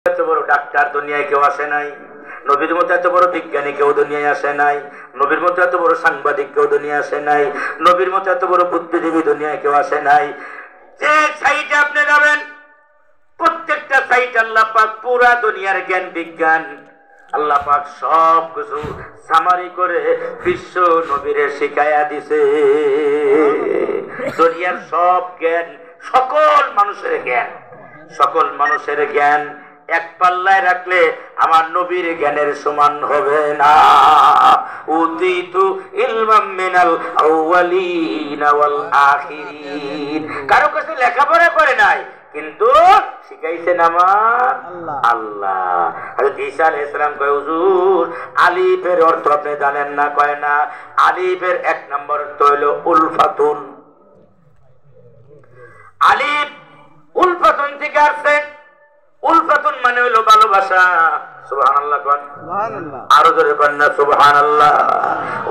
এত বড় ডাক্তার দুনিয়ায় কেউ আসে নাই, নবীর মতো এত বড় বিজ্ঞানী কেউ দুনিয়ায় আসে নাই, নবীর মতো এত বড় সাংবাদিক কেউ দুনিয়া আসে নাই, নবীর মতো এত বড় বুদ্ধিজীবী দুনিয়ায় কেউ আসে নাই। যে সাইটে আপনি যাবেন প্রত্যেকটা সাইট আল্লাহ পাক পুরা দুনিয়ার জ্ঞান বিজ্ঞান আল্লাহ পাক সব কিছু সামারি করে বিশ্ব নবীরে শিখায়া দিছে। দুনিয়ার সব জ্ঞান, সকল মানুষের জ্ঞান, সকল মানুষের জ্ঞান এক পাল্লায় রাখলে আমার নবীর জ্ঞানের সমান হবে না। উতিতু ইলমাম মিনাল আউয়ালিন ওয়াল আখিরিন। কারো কাছে লেখাপড়া করে নাই, কিন্তু শিখাইছেন আমার আল্লাহ। হযরত ঈসা আলাইহিস সালাম কয়, হুজুর আলিফের অর্থ আপনি জানেন না? কয় না। আলিফের এক নম্বর অর্থ হলো উলফাতুন। আলিফ উলফাতুন থেকে আসছে। উলফাতুন মানে হলো ভালোবাসা। সুবহানাল্লাহ কোন, সুবহানাল্লাহ, আরো জোরে কোন না সুবহানাল্লাহ।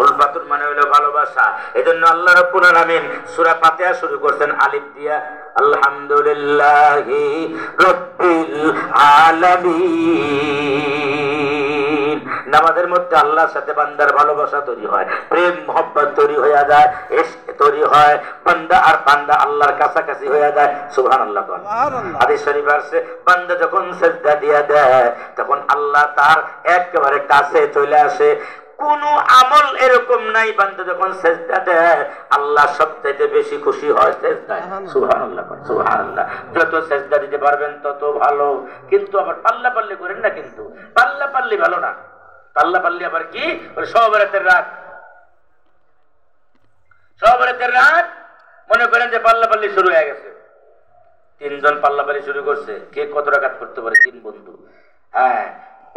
উলফাতুন মানে হলো ভালোবাসা। এজন্য আল্লাহ রাব্বুল আলামিন সূরা ফাতিহা শুরু করতেন আলিফ দিয়া, আলহামদুলিল্লাহি রাব্বিল আলামিন। নামাজের মধ্যে আল্লাহর সাথে বান্দার ভালোবাসা তৈরি হয়, প্রেম মোহব্বত তৈরি হয়ে যায়, ইশক তৈরি হয়, বান্দা আর বান্দা আল্লাহর কাছাকাছি হয়ে যায়। সুবহানাল্লাহ। হাদিস শরীফ আছে, বান্দা যখন সিজদা দিয়ে দেয় তখন আল্লাহ তার একেবারে কাছে চলে আসে। কোন আমল এরকম নাই, বান্দা যখন সিজদা দেয় আল্লাহ সবচেয়ে বেশি খুশি হয় সিজদায়। সুবহানাল্লাহ, সুবহানাল্লাহ। যত সিজদা দিতে পারবেন তত ভালো, কিন্তু আবার পাল্লা পাল্লি করেন না। কিন্তু পাল্লা পাল্লি ভালো না। পাল্লা পাল্লি আবার কি? সব রাতের রাত, সব রাতের রাত মনে করেন যে পাল্লা পাল্লি শুরু হয়ে গেছে। তিনজন পাল্লা পাল্লি শুরু করছে, কে কত রাকাত করতে পারে? তিন বন্ধু। হ্যাঁ,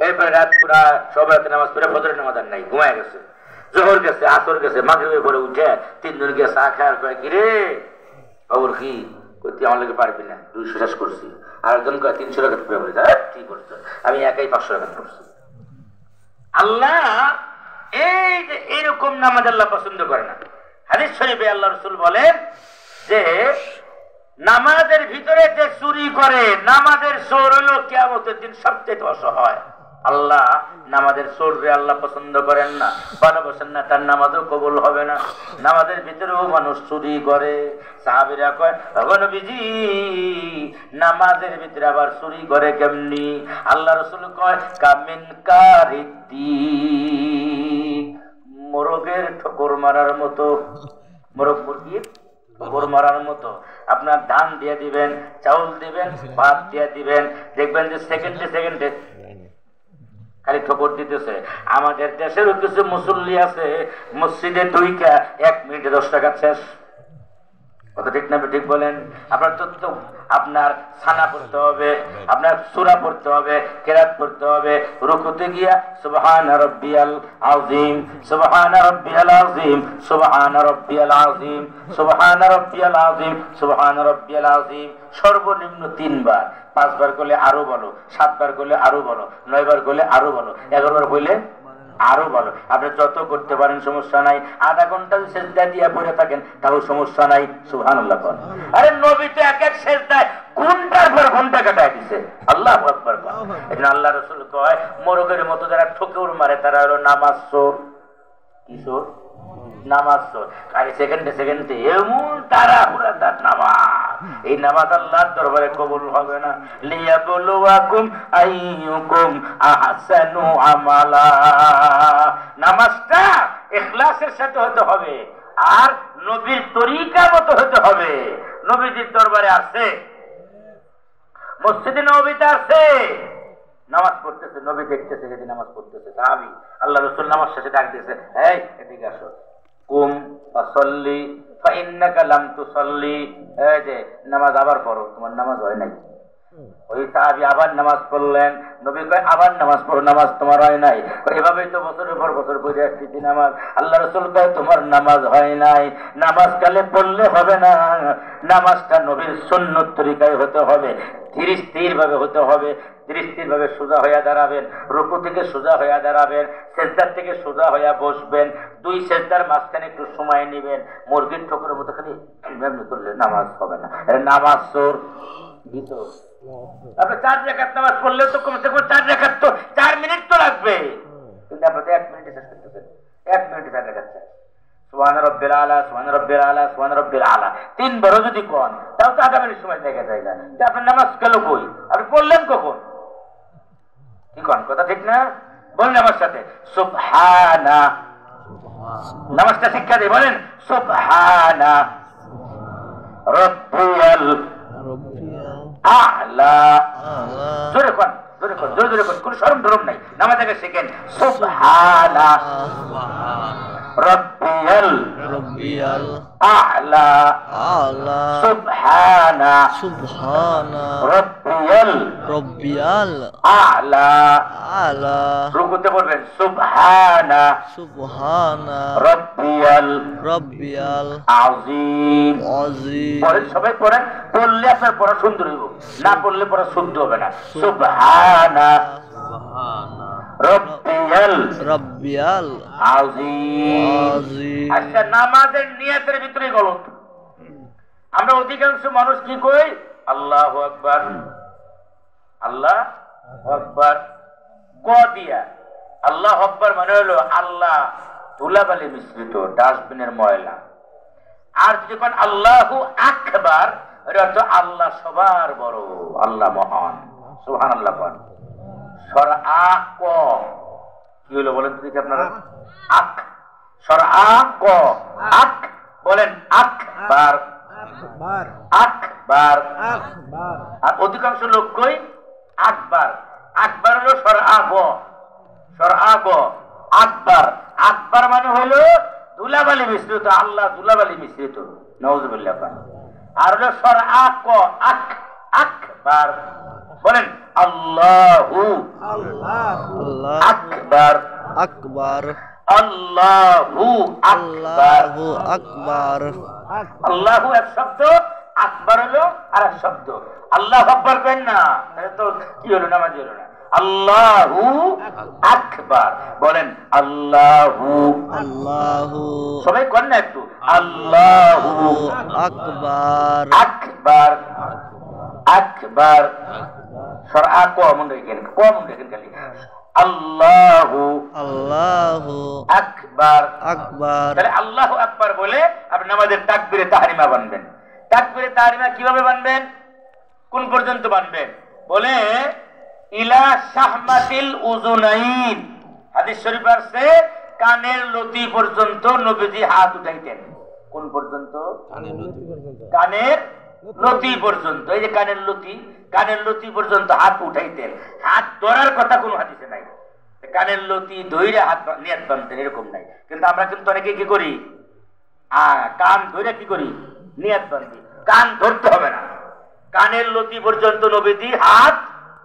এরপরে রাত পুরা সব রাতে নামাজ পড়ে ফজরের নামাজ আর নাই, ঘুমায় গেছে। জোহর গেছে, আসর গেছে, মাগরিবের পরে উঠে তিনজন গিয়ে চা খায়, কয় কি রে বাবুর কি করতে আমার লোকে পারবি না, 200 শেষ করছি। আর একজন কয় 300 রাকাত পড়ে বলে, কি করছো? আমি একাই 500 রাকাত করছি। আল্লাহ এই যে এরকম নামাজ আল্লাহ পছন্দ করে না। হাদিস শরীফে আল্লাহ রাসূল বলেন যে নামাজের ভিতরে যে চুরি করে, নামাজের চোর হলো কিয়ামতের দিন সবচেয়ে অসহায়। আল্লাহ নামাজের চোররে আল্লাহ পছন্দ করেন না, ভালোবাসেন না, তার নামাজও কবুল হবে না। নামাজের ভিতরেও মানুষ চুরি করে। সাহাবীরা কয়, ওগো নবীজি নামাজের ভিতরে আবার চুরি করে কেমনি? আল্লাহ রাসূল কয়, কামিন কারিদ্দি, মোরগের ঠোকর মারার মতো। মোরগ মুরগির ঠোকর মারার মতো। আপনার ধান দিয়ে দিবেন, চাউল দিবেন, ভাত দিয়ে দিবেন, দেখবেন যে সেকেন্ডে সেকেন্ডে খালি ঠোকর দিতেছে। আমাদের দেশেরও কিছু মুসল্লি আছে, মসজিদে ঢুইকা 1 মিনিটে 10 টাকা শেষ। কত ঠিক না? ঠিক বলেন। আপনার তথ্য, আপনার ছানা পড়তে হবে, আপনার সূরা পড়তে হবে, কেরাত পড়তে হবে, রুকুতে গিয়া সুবহান রাব্বিয়াল আযীম, সুবহান রাব্বিয়াল আযীম, সুবহান রাব্বিয়াল আযীম, সুবহান রাব্বিয়াল আযীম, সুবহান রাব্বিয়াল আযীম সর্বনিম্ন 3 বার। 5 বার করলে আরো বলো, 7 বার করলে আরো বলো, 9 বার করলে আরো বলো, 11 বার করলে আরো ভালো। আপনি যত করতে পারেন সমস্যা নাই। আধা ঘন্টা সেজদা দিয়ে পড়ে থাকেন তাও সমস্যা নাই। সুবহানাল্লাহ। আরে নবী তো এক এক সেজদায় ঘন্টার পর ঘন্টা কাটায় দিছে। আল্লাহু আকবার। এজন্য আল্লাহ রাসূল কয়, মোরগের মতো যারা ঠোকর মারে তারা হলো নামাজ চোর। কি চোর? নামাজ চোর। আর সেকেন্ডে সেকেন্ডে এমন তাড়াহুড়া তার নামাজ, এই নামাজ আল্লাহর দরবারে কবুল হবে না। লিয়াবলুয়াকুম আইয়ুকুম আহসানু আমালা। নামাজটা ইখলাসের সাথে হতে হবে, আর নবীর তরিকা মতো হতে হবে। নবীজির দরবারে আছে, মসজিদে নববীতে আছে, নামাজ পড়তেছে, নবী দেখতেছে যদি নামাজ পড়তেছে। সাহাবী আল্লাহ রাসূল নামাজ শেষে ডাক দিয়েছে, এই এদিকে আসো, কুম ফাসাল্লি ফাইন্নাকা লাম তুসাল্লি। এই যে নামাজ আবার পড়ো, তোমার নামাজ হয় নাই। ওই সাহাবী আবার নামাজ পড়লেন। নবী কয়, আবার নামাজ পড়ো, নামাজ তোমার হয় নাই। এভাবেই তো বছরের পর বছর পড়ে আসছি নামাজ। আল্লাহ রাসূল কয়, তোমার নামাজ হয় নাই। নামাজ কালে পড়লে হবে না, নামাজটা নবীর সুন্নত তরিকায় হতে হবে, ধীর স্থির ভাবে হতে হবে। ধীর স্থির ভাবে সোজা হইয়া দাঁড়াবেন, রুকু থেকে সোজা হইয়া দাঁড়াবেন, সেজদার থেকে সোজা হইয়া বসবেন, 2 সেজদার মাঝখানে একটু সময় নেবেন। মুরগির ঠোকরের মতো খালি এমনি করলে নামাজ হবে না, নামাজ চোর। আপনি 4 রাকাত নামাজ পড়লেও তো কমসে কম 4 রাকাত তো 4 মিনিট তো লাগবে, কিন্তু আপনি তো 1 মিনিটে শেষ করতেছেন। 1 মিনিটে 4 রাকাত চাই। সুবহান রাব্বিল আলা, সুবহান রাব্বিল আলা, সুবহান রাব্বিল আলা 3 বারও যদি কোন, তাও তো আধা মিনিট সময় দেখা যায় না। আপনার নামাজ গেল কই? আপনি পড়লেন কখন? কি কোন কথা ঠিক না? বলেন আমার সাথে সুবহানা। নামাজটা শিক্ষা দিয়ে বলেন সুবহানা রাব্বিয়াল আ'লা। জোরে কোন, জোরে কোন, জোরে জোরে কোন, কোনো শরম ধরম নাই। নামাজ আগে শিখেন সুবহানা রাব্বিয়াল আ'লা, সুবহানা রাব্বিয়াল আ'লা। রুকুতে বলবেন সুবহানা রাব্বিয়াল আযীম। পড়েন, সবাই পড়েন। পড়লে আপনার পড়া সুন্দর হইব, না পড়লে পড়া শুদ্ধ হবে না। সুবহানা রাব্বিয়াল আযীম। আচ্ছা, নামাজের নিয়তের ভিতরে গলত। আমরা অধিকাংশ মানুষ কি কই? আল্লাহু আকবার, আল্লাহু আকবার ক দিয়া। আল্লাহু আকবার মানে হলো আল্লাহ ধুলাবালি মিশ্রিত, ডাস্টবিনের ময়লা। আর যদি কোন আল্লাহু আকবার, এটা অর্থ আল্লাহ সবার বড়, আল্লাহ মহান। সুবহানাল্লাহ। কোন সর আ ক কি হলো বলেন তো দেখি আপনারা? আক। সর আ ক আক বলেন আকবার, আকবার। আর অধিকাংশ লোক কই আকবার। আকবার হলো সর আ গ, সর আ গ আকবার। আকবার মানে হলো ধুলাবালি মিশ্রিত, আল্লাহ ধুলাবালি মিশ্রিত, নাউযুবিল্লাহ। আর হলো সর আ ক আক, আকবার। বলেন আল্লাহু আকবার, আল্লাহু আকবার। আল্লাহু এক শব্দ, আকবার হলো আর এক শব্দ। আল্লাহ আকবার কেন না? তো কি হলো? নামাজি হলো না। আল্লাহু আকবার। বলেন আল্লাহু, সবাই করেন না একটু? আল্লাহু আকবার, আকবার, আকবার। সর আ ক মন রেখেন, ক মন রেখেন খালি। আল্লাহু আকবার, আকবার। তাহলে আল্লাহু আকবার বলে আপনি নামাজের তাকবীরে তাহরিমা বানবেন। তাকবীরে তাহরিমা কিভাবে বানবেন? কোন পর্যন্ত বানবেন? বলে ইলা শাহমাতিল উযুনাইন। হাদিস শরীফ আছে কানের লতি পর্যন্ত নবীজি হাত উঠাইতেন। কোন পর্যন্ত? কানের লতি পর্যন্ত। এই যে কানের লতি, কানের লতি পর্যন্ত হাত উঠাইতেন। হাত ধরার কথা কোনো হাদিসে নাই। কানের লতি ধইরা হাত নিয়াত বানতেন এরকম নাই। কিন্তু আমরা কিন্তু অনেকে কি করি? কান ধইরা কি করি? নিয়াত বান্ধি। কান ধরতে হবে না। কানের লতি পর্যন্ত নবীজি হাত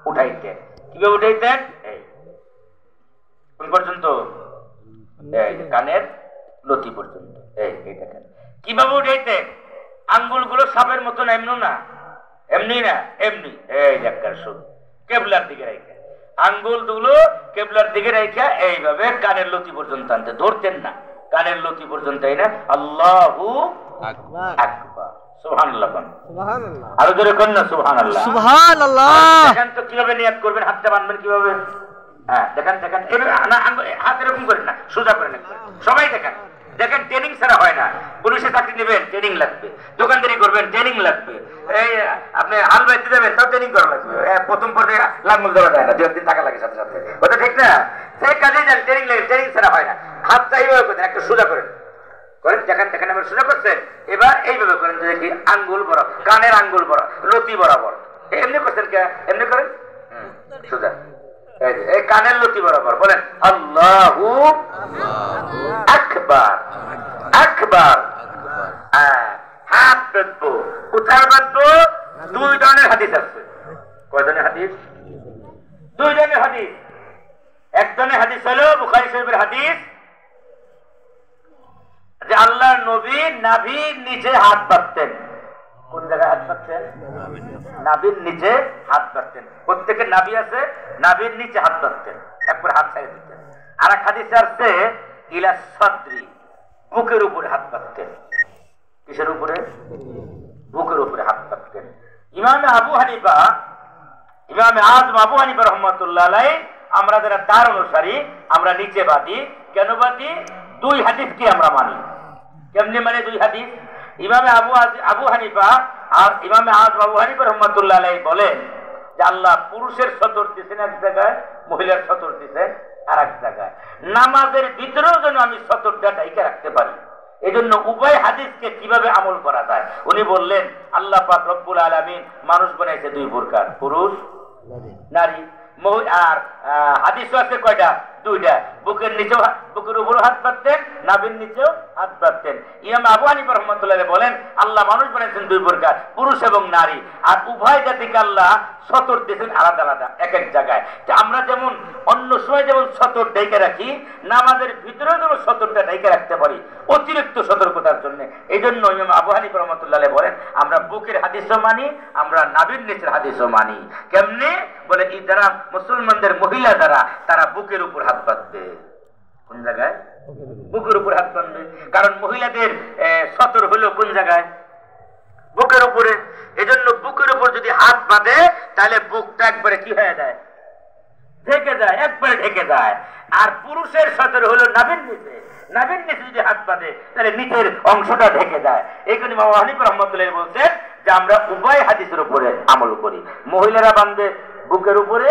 উঠাইতেন। কিভাবে উঠাইতেন? এই কোন পর্যন্ত? এই কানের লতি পর্যন্ত। এই দেখেন কিভাবে উঠাইতেন। আঙ্গুলগুলো সাপের মতন এমনি না, এমনি না, এমনি। এই দেখার শুন, কেবলার দিকে রাখা আঙ্গুল দুগুলো কেবলার দিকে রাখা এইভাবে কানের লতি পর্যন্ত আনতে, ধরতেন না। কানের লতি পর্যন্ত। এই না আল্লাহু আকবার, সুবহানাল্লাহ। সুবহানাল্লাহ। আরো জোরে কোন না সুবহানাল্লাহ, সুবহানাল্লাহ। দেখেন তো কিভাবে নিয়াত করবেন, হাতটা বাঁধবেন কিভাবে। হ্যাঁ দেখেন, দেখেন না, হাত এরকম করেন না, সোজা করেন একবার। সবাই দেখেন, দেখেন ট্রেনিং ছাড়া হয় না। পুলিশে চাকরি নেবেন, ট্রেনিং লাগবে। দোকানদারি করবেন, ট্রেনিং লাগবে। এই আপনি হাল বাইতে যাবেন, তাও ট্রেনিং করা লাগবে। প্রথম পর্যায়ে লাঙ্গল দেওয়া যায় না, 2 দিন টাকা লাগে সাথে সাথে। ওটা ঠিক না? সেই কাজে যান, ট্রেনিং লাগে, ট্রেনিং ছাড়া হয় না। হাত চাইভাবে করেন, একটু সোজা করেন, করেন। দেখেন, দেখেন আমার সোজা করছেন। এবার এইভাবে করেন, দেখি আঙ্গুল বরাবর, কানের আঙ্গুল বরাবর, লতি বরাবর। এমনি করছেন কে? এমনি করেন, সোজা। এই কানের লতি বরাবর। বলেন আল্লাহু আকবার, আকবার। হাত বাঁধবো। কোথায় বাঁধবো? 2 ধরনের হাদিস আছে। কয় ধরনের হাদিস? 2 ধরনের হাদিস। এক ধরনের হাদিস হলো বুখারী শরীফের হাদিস, যে আল্লাহর নবী নাভির নিচে হাত বাঁধতেন। কোন জায়গায় হাত বাঁধতেন? নাভির নিচে হাত বাঁধতেন। প্রত্যেকের নাভি আছে, নাভির নিচে হাত বাঁধতেন, একবার হাত ছাড়িয়ে দিতেন। আর এক হাদিসে আসছে ইলা সাদরি, বুকের উপরে হাত বাঁধতেন। কিসের উপরে? বুকের উপরে হাত বাঁধতেন। ইমামে আবু হানিফা, ইমামে আযম আবু হানিফা রাহমাতুল্লাহ আলাইহি, আমরা যারা তার অনুসারী, আমরা নিচে বাদি। কেন বাদি? দুই হাদিসকে আমরা মানি। কেমনি মানে দুই হাদিস? ইমামে আবু হানিফা আর ইমামে আযম আবু হানিফা রাহমাতুল্লাহ আলাইহি বলেন যে আল্লাহ পুরুষের সতর দিয়েছেন এক জায়গায়, মহিলার সতর দিয়েছেন আর এক জায়গায়। নামাজের ভিতরেও যেন আমি সতরটা ঢেকে রাখতে পারি। এই জন্য উভয় হাদিসকে কিভাবে আমল করা যায় উনি বললেন, আল্লাহ পাক রব্বুল আলামিন মানুষ বানাইছে দুই প্রকার, পুরুষ নারী। আর হাদিস আছে কয়টা? দুইটা। বুকের নিচেও, বুকের উপর হাত বাঁধতেন, নাভির নিচেও হাত বাঁধতেন। ইমাম আবু হানিফা রাহমাতুল্লাহ বলেন আল্লাহ মানুষ বানাইছেন দুই প্রকার, পুরুষ এবং নারী, আর উভয় জাতিকে আল্লাহ সতর দিয়েছেন আলাদা আলাদা এক এক জায়গায়। আমরা যেমন অন্য সময় যেমন সতর ঢেকে রাখি, নামাজের ভিতরেও যেমন সতরটা ঢেকে রাখতে পারি অতিরিক্ত সতর্কতার জন্য। এই জন্য ইমাম আবু হানিফা রাহমাতুল্লাহ বলেন আমরা বুকের হাদিসও মানি, আমরা নাভির নিচের হাদিসও মানি। কেমনে? বলে এই যারা মুসলমানদের মহিলা যারা, তারা বুকের উপর হাত বাঁধবে। কোন জায়গায়? বুকের উপর হাত বাঁধবে। কারণ মহিলাদের সতর হলো কোন জায়গায়? বুকের উপরে। এজন্য বুকের উপর যদি হাত বাঁধে তাহলে বুকটা একবারে কি হয়ে যায়? ঢেকে যায়, একবারে ঢেকে যায়। আর পুরুষের সতর হলো নাভির নিচে। নাভির নিচে যদি হাত বাঁধে তাহলে নিচের অংশটা ঢেকে যায়। এই জন্য ইমাম আবু হানিফা রাহমাতুল্লাহ বলছেন যে আমরা উভয় হাদিসের উপরে আমল করি। মহিলারা বাঁধবে বুকের উপরে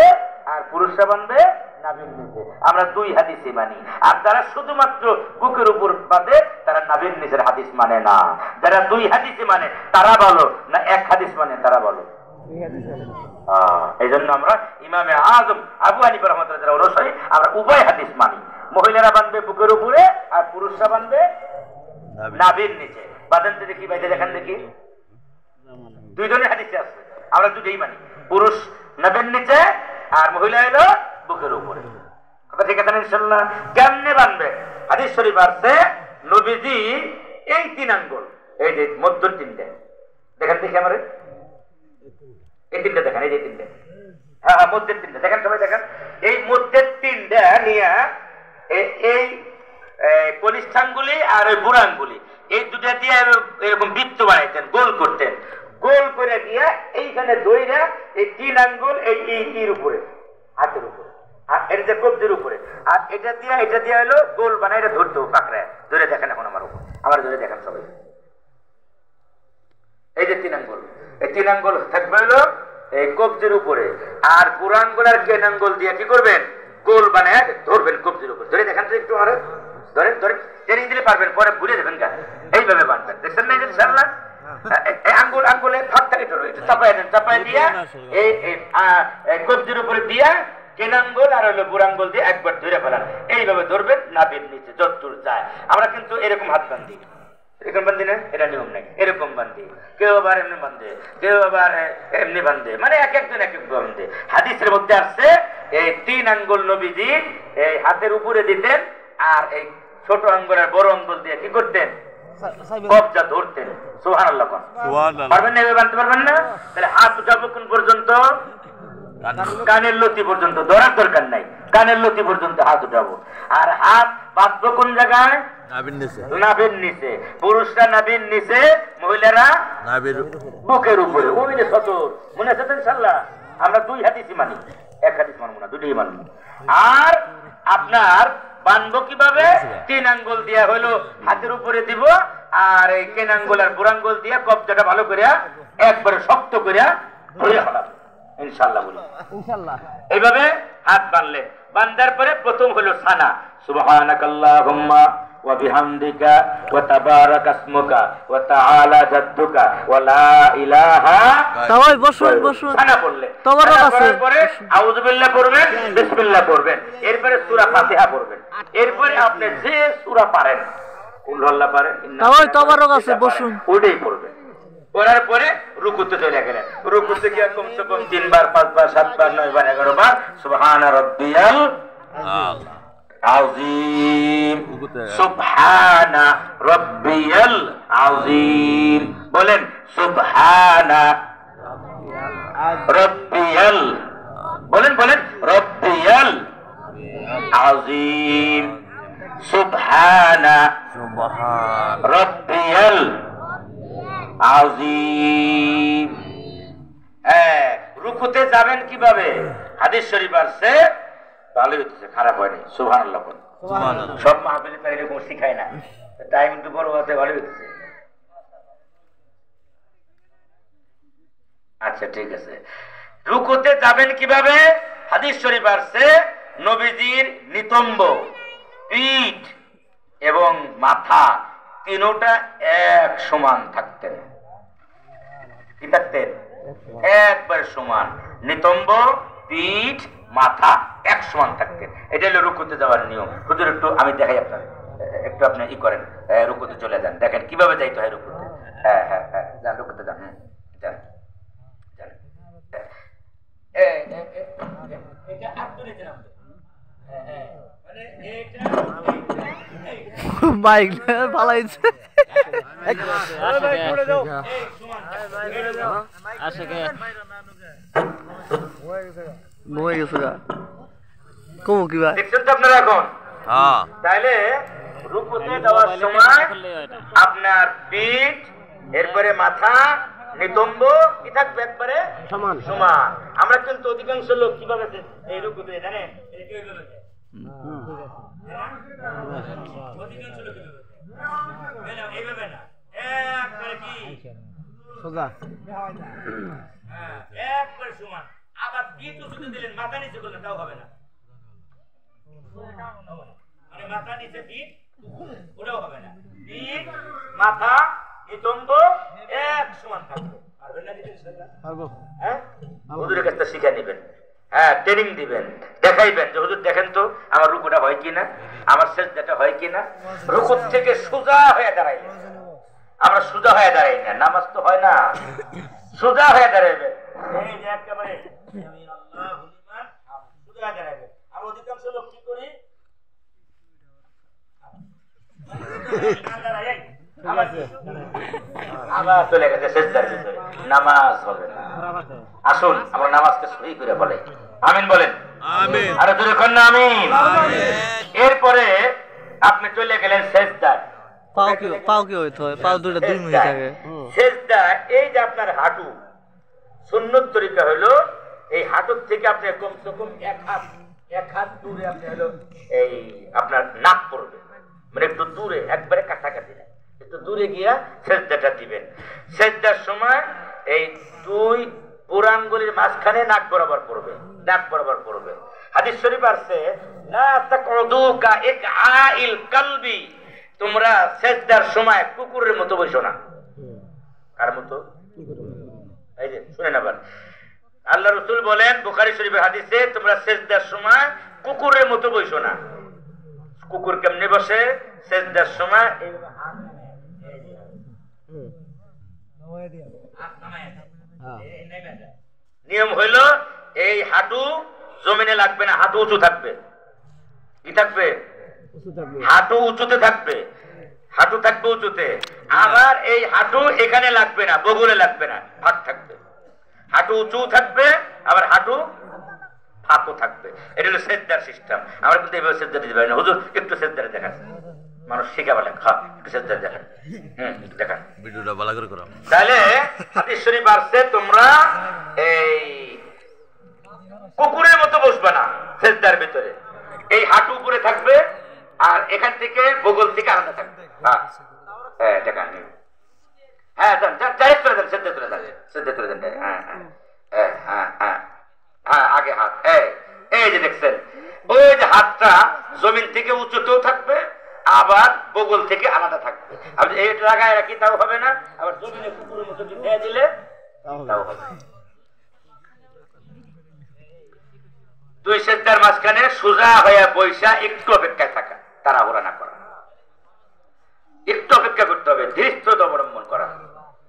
আর পুরুষরা বাঁধবে নাভির নিচে। আমরা দুই হাদিসই মানি। আর যারা শুধুমাত্র বুকের উপর বাঁধে তারা নাভির নিচের হাদিস মানে না। যারা দুই হাদিসই মানে তারা ভালো, না এক হাদিস মানে তারা ভালো? এই জন্য আমরা ইমামে আযম আবু হানিফা রাহমাতুল্লাহ যারা অনুসারী, আমরা উভয় হাদিস মানি। মহিলারা বাঁধবে বুকের উপরে আর পুরুষরা বাঁধবে নাভির নিচে। বাঁধেন তো দেখি, বাইরে দেখান দেখি। দুইজনের হাদিসে আছে, আমরা দুটোই মানি। পুরুষ নাভির নিচে আর মহিলা এলো বুকের উপরে। কথা ঠিক আছে ইনশাআল্লাহ? কেমনে বাঁধবে? হাদিস শরীফ আছে নবীজি এই তিন আঙ্গুল, এই যে মধ্য তিনটে দেখেন দেখি, আমার এই তিনটে দেখেন, এই যে তিনটে, হ্যাঁ হ্যাঁ মধ্যের তিনটে দেখেন, সবাই দেখেন। এই মধ্যের তিনটা নিয়ে এই কনিষ্ঠাঙ্গুলি আর ওই বুড়াঙ্গুলি এই দুটা দিয়ে এরকম বৃত্ত বানাইতেন, গোল করতেন। গোল করে দিয়ে এইখানে দইরা এই তিন আঙ্গুল এই ইর উপরে, হাতের উপরে, আর এর যে কবজির উপরে, আর এটা দিয়ে হলো গোল বানাই ধরতো পাকড়ায়। ধরে দেখেন এখন আমার উপর, আবার ধরে দেখেন সবাই। এই যে তিন আঙ্গুল, এই তিন আঙ্গুল থাকবে হলো এই কবজির উপরে, আর বুড়াঙ্গুল আর কেন আঙ্গুল দিয়ে কি করবেন? গোল বানায় ধরবেন কবজির উপর। ধরে দেখেন তো একটু, আরে ধরেন ধরেন, ট্রেনিং দিলে পারবেন, পরে ভুলে যাবেন গা। এইভাবে বানবেন, দেখছেন না ইনশাআল্লাহ? আঙ্গুল আঙ্গুলে ফাঁকটাকে ধরো, একটু চাপাই দেন, চাপাই দিয়া এই কবজির উপরে দিয়া কেন আঙ্গুল আর হলো বুড়াঙ্গুল দিয়ে একবার ধরে ফেলান। এইভাবে ধরবেন নাভির নিচে যতদূর যায়। আমরা কিন্তু এরকম হাত বান্ধি, এরকম বান্ধি না, এটা নিয়ম নাই। এরকম বান্ধি, কেউ আবার এমনি বান্ধে, কেউ আবার এমনি বান্ধে, মানে এক একজন এক এক বান্ধে। হাদিসের মধ্যে আসছে এই তিন আঙ্গুল নবীজি এই হাতের উপরে দিতেন, আর এই ছোট আঙ্গুল আর বড় আঙ্গুল দিয়ে কি করতেন? কবজা ধরতেন। সুবহানাল্লাহ। পারবেন না? এভাবে বাঁধতে পারবেন না? তাহলে হাত উঠাবো কোন পর্যন্ত? কানের লতি পর্যন্ত। ধরার দরকার নাই, কানের লতি পর্যন্ত হাত উঠাবো। আর হাত বাঁধবো কোন জায়গায়? নাভির নিচে। পুরুষরা নাভির নিচে, মহিলারা বুকের উপরে। ওই যে সতর, মনে আছে তো ইনশাআল্লাহ? আমরা দুই হাদিসই মানি, এক হাদিস মানবো না, দুটোই মানবো। আর আপনার বানবো কিভাবে? তিন আঙ্গুল দিয়া হলো হাতের উপরে দিব, আর এই কেন আঙ্গুল আর বুড়াঙ্গুল দিয়া কবজাটা ভালো করিয়া একবারে শক্ত করিয়া ধরে ফেলাবো ইনশাআল্লাহ বলি। এইভাবে হাত বানলেন। বান্দার পরে প্রথম হলো সানা, সুবহানাকাল্লাহুম্মা ওয়া বিহামদিকা ওয়া তাবারাকা ইসমুকা ওয়া তাআলা জাদ্দুকা ওয়া লা ইলাহা। তাওই বসুন বসুন, সানা পড়লেন। তাবারাক আছে, পরে আউযু বিল্লাহ পড়বেন, বিসমিল্লাহ পড়বেন, এরপরে সূরা ফাতিহা পড়বেন। এরপরে আপনি যে সূরা পারেন, কুল আল্লাহ পারেন, তাওই তাবারাক আছে, বসুন, ওইটাই পড়বেন। পড়ার পরে রুকুতে চলে গেলেন। রুকুতে গিয়ে কমসে কম 3 বার 5 বার 7 বার 9 বার 11 বার সুবহান রাব্বিয়াল আযীম, সুবহানা রাব্বিয়াল আযীম। বলেন সুবহানা রাব্বিয়াল, বলেন বলেন রাব্বিয়াল আযীম, সুবহানা রাব্বিয়াল আযীম। হ্যাঁ, রুকুতে যাবেন কিভাবে? হাদিস শরীফ আছে, ভালো হইতেছে, খারাপ হয়নি। সুবহানাল্লাহ। সব মাহফিলে তাই এরকম শিখায় না, টাইম একটু বড় হতে ভালো হইতেছে। আচ্ছা ঠিক আছে, রুকুতে যাবেন কিভাবে? হাদিস শরীফ আছে, নবীজির নিতম্ব, পিঠ এবং মাথা তিনোটা এক সমান থাকতেন। কি থাকতেন? একবার সমান। নিতম্ব, পিঠ, মাথা এক সমান থাকতেন। এটা হলো রুকুতে যাওয়ার নিয়ম। হুজুর একটু আমি দেখাই আপনার, একটু আপনি ই করেন, রুকুতে চলে যান, দেখেন কিভাবে যাইতে হয় রুকুতে। হ্যাঁ হ্যাঁ হ্যাঁ, যান রুকুতে যান। যান যান। বাইক পালাইছে। ঘুমাই গেছে গা। কমু কি ভাই? দেখছেন তো আপনারা এখন? তাহলে রুকুতে যাওয়ার সময় আপনার পিঠ, এরপরে মাথা, নিতম্ব কি থাকবে একবারে সমান সমান। আমরা কিন্তু অধিকাংশ লোক কিভাবে এই রুকুতে জানেন? অধিকাংশ লোক এইভাবে না, একবারে কি সোজা, একবারে সমান। আবার পিঠ উঁচুতে দিলেন, মাথা নিচে করলেন, তাও হবে না। মানে মাথা নিচে পিঠ, ওটাও হবে না। পিঠ, মাথা, নিতম্ব এক সমান থাকবে। হুজুরের কাছে শিখে নিবেন, হ্যাঁ ট্রেনিং দিবেন, দেখাইবেন যে হুজুর দেখেন তো আমার রুকুটা হয় কিনা, আমার সেজদাটা হয় কিনা। রুকু থেকে সোজা হয়ে দাঁড়াইলে, আমরা সোজা হয়ে দাঁড়াই না, নামাজ তো হয় না। সোজা হয়ে দাঁড়াইবে, এই যে একেবারে সোজা হয়ে দাঁড়াইবে। আমরা অধিকাংশ লোক কি করি? আবার চলে গেছে সেজদার ভিতরে, নামাজ হবে না। আসুন আমরা নামাজকে সহি করে বলে আমিন বলেন। আমিন। আরে জোরে কর না আমিন। এরপরে আপনি চলে গেলেন সেজদায়। পাও কি হইতে হয়? পাও দুটো 2 মিনিট থাকে। সেজদা, এই যে আপনার হাঁটু, সুন্নত তরিকা হলো এই হাঁটুর থেকে আপনি কমসে কম এক হাত দূরে আপনি হলো এই আপনার নাক পড়বে, মানে একটু দূরে, একবারে কাছাকাছি না, একটু দূরে গিয়া সেজদাটা দিবেন। সেজদার সময় এই 2 পুরাঙ্গুলির মাঝখানে নাক বরাবর পড়বে, নাক বরাবর পড়বে। হাদিস শরীফ আছে, লা তাকউদু কা ইকআইল কলবি, তোমরা সেজদার সময় কুকুরের মতো বসো না। কার মতো? এই যে শুনেন আবার, আল্লাহ রাসূল বলেন বুখারী শরীফের হাদিসে, তোমরা সেজদার সময় কুকুরের মতো বসো না। কুকুর কেমনে বসে? সেজদার সময় নিয়ম হইল এই হাঁটু জমিনে লাগবে না, হাঁটু উঁচু থাকবে। কি থাকবে? হাঁটু উঁচুতে থাকবে, হাঁটু থাকবে উঁচুতে। আবার এই হাঁটু এখানে লাগবে না, বগলে লাগবে না, ফাঁক থাকবে। হাঁটু উঁচু থাকবে, আবার হাঁটু ফাঁকও থাকবে। এটা হলো সেজদার সিস্টেম। আমরা কিন্তু এইভাবে সেজদা দিতে পারি না। হুজুর একটু সেজদারে দেখান, মানুষ শিখা বলে একটু সেজদারে দেখান, দেখান ভিডিওটা ভালো করে করো। তাহলে হাদিস শরীফ আছে, তোমরা এই কুকুরের মতো বসবে না সেজদার ভিতরে। এই হাঁটু উপরে থাকবে, আর এখান থেকে বগল থেকে আলাদা থাকবে। হ্যাঁ দেখান, হ্যাঁ ডাইরেক্ট চলে যান, সেজদা চলে যান, সেজদা চলে যান। হ্যাঁ হ্যাঁ হ্যাঁ হ্যাঁ হ্যাঁ, আগে হাত, এই যে দেখছেন, ওই যে হাতটা জমিন থেকে উঁচুতেও থাকবে, আবার বগল থেকে আলাদা থাকবে। আপনি এই লাগায় রাখি, তাও হবে না। আবার জমিনে কুকুরের মতো দিয়ে দিলে তাও হবে। 2 সেজদার মাঝখানে সোজা হয়ে বৈশা একটু অপেক্ষায় থাকা, তাড়াহুড়া না করা, একটু অপেক্ষা করতে হবে, ধীরস্থতা অবলম্বন করা,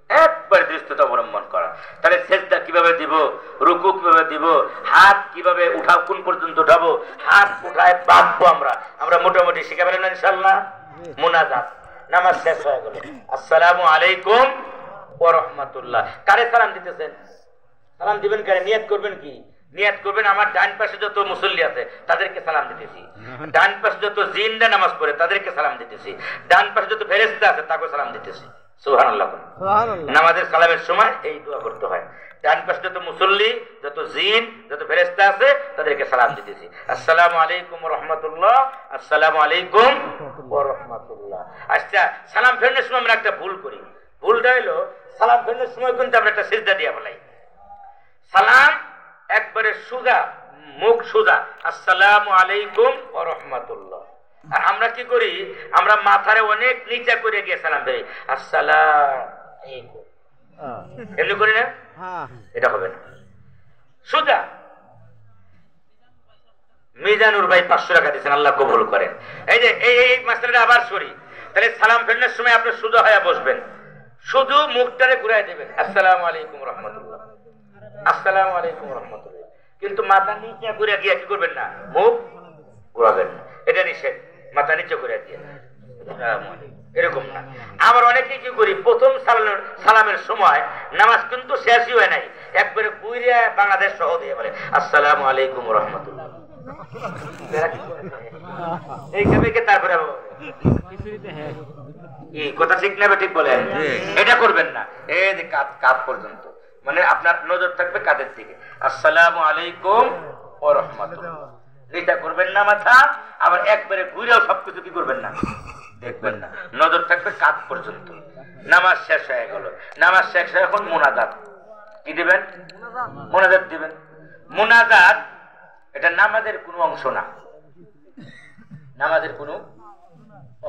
একবার দৃষ্টতা অবলম্বন করা। তাহলে সেজদা কিভাবে দিব, রুকু কিভাবে দিব, হাত কিভাবে উঠাও, কোন পর্যন্ত উঠাবো, হাত উঠায় বাঁধবো, আমরা মোটামুটি শিখে পেলেন ইনশাআল্লাহ। মুনাজাত, নামাজ শেষ হয়ে গেল, আসসালামু আলাইকুম ওয়া রাহমাতুল্লাহ। কারে সালাম দিতেছেন? সালাম দিবেন কারে? নিয়ত করবেন কি? নিয়ত করবেন আমার ডান পাশে যত মুসল্লি আছে তাদেরকে সালাম দিতেছি, ডান পাশে যত জিন্দা নামাজ পড়ে তাদেরকে সালাম দিতেছি, ডান পাশে যত ফেরেশতা আছে তাকে সালাম দিতেছি। সুবহানাল্লাহ। নামাজের সালামের সময় এই দোয়া করতে হয়। ডান পাশে যত মুসল্লি, যত জিন, যত ফেরেশতা আছে তাদেরকে সালাম দিতেছি, আসসালামু আলাইকুম ওয়া রাহমাতুল্লাহ, আসসালামু আলাইকুম ওয়া রাহমাতুল্লাহ। আচ্ছা, সালাম ফেরানোর সময় আমরা একটা ভুল করি। ভুলটা হলো সালাম ফেরানোর সময় কিন্তু আমরা একটা সিজদা দিয়ে ফেলাই। সালাম একবারে সোজা, মুখ সোজা, আসসালামু আলাইকুম ওয়া রাহমাতুল্লাহ। আর আমরা কি করি, আমরা মাথারে অনেক নিচে করে গিয়ে সালাম ফেরি, আসসালাম আলাইকুম, এমনি করি না? এটা হবে না, সোজা। মিজানুর ভাই 500 টাকা দিয়েছেন, আল্লাহ কবুল করেন। এই যে এই মাসলাটা আবার সরি, তাহলে সালাম ফেরানোর সময় আপনি সোজা হয়ে বসবেন, শুধু মুখটারে ঘুরাই দেবেন, আসসালামু আলাইকুম ওয়া রাহমাতুল্লাহ, আসসালামু আলাইকুম ওয়া রাহমাতুল্লাহ। কিন্তু মাথা নিচে ঘুরে গিয়ে কি করবেন না, মুখ ঘুরাবেন না, এটা নিষেধ। মাথা নিচে ঘুরে দিয়ে এরকম না। আবার অনেকে কি করি, প্রথম সালামের সময় নামাজ কিন্তু শেষই হয় নাই, একবারে ঘুরে বাংলাদেশ সহ দিয়ে বলে আসসালামু আলাইকুম ওয়া রাহমাতুল্লাহ। তারপরে কথা ঠিক না, ঠিক বলেন? এটা করবেন না। এই যে কাঁধ পর্যন্ত, মানে আপনার নজর থাকবে কাঁধের দিকে, আসসালামু আলাইকুম ওয়া রাহমাতুল্লাহ। এটা করবেন না মাথা, আবার একবারে ঘুরেও সবকিছু কি করবেন না, দেখবেন না, নজর থাকবে কাঁধ পর্যন্ত। নামাজ শেষ হয়ে গেল, নামাজ শেষ হয়ে এখন মুনাজাত কি দিবেন, মুনাজাত দিবেন। মুনাজাত এটা নামাজের কোনো অংশ না, নামাজের কোনো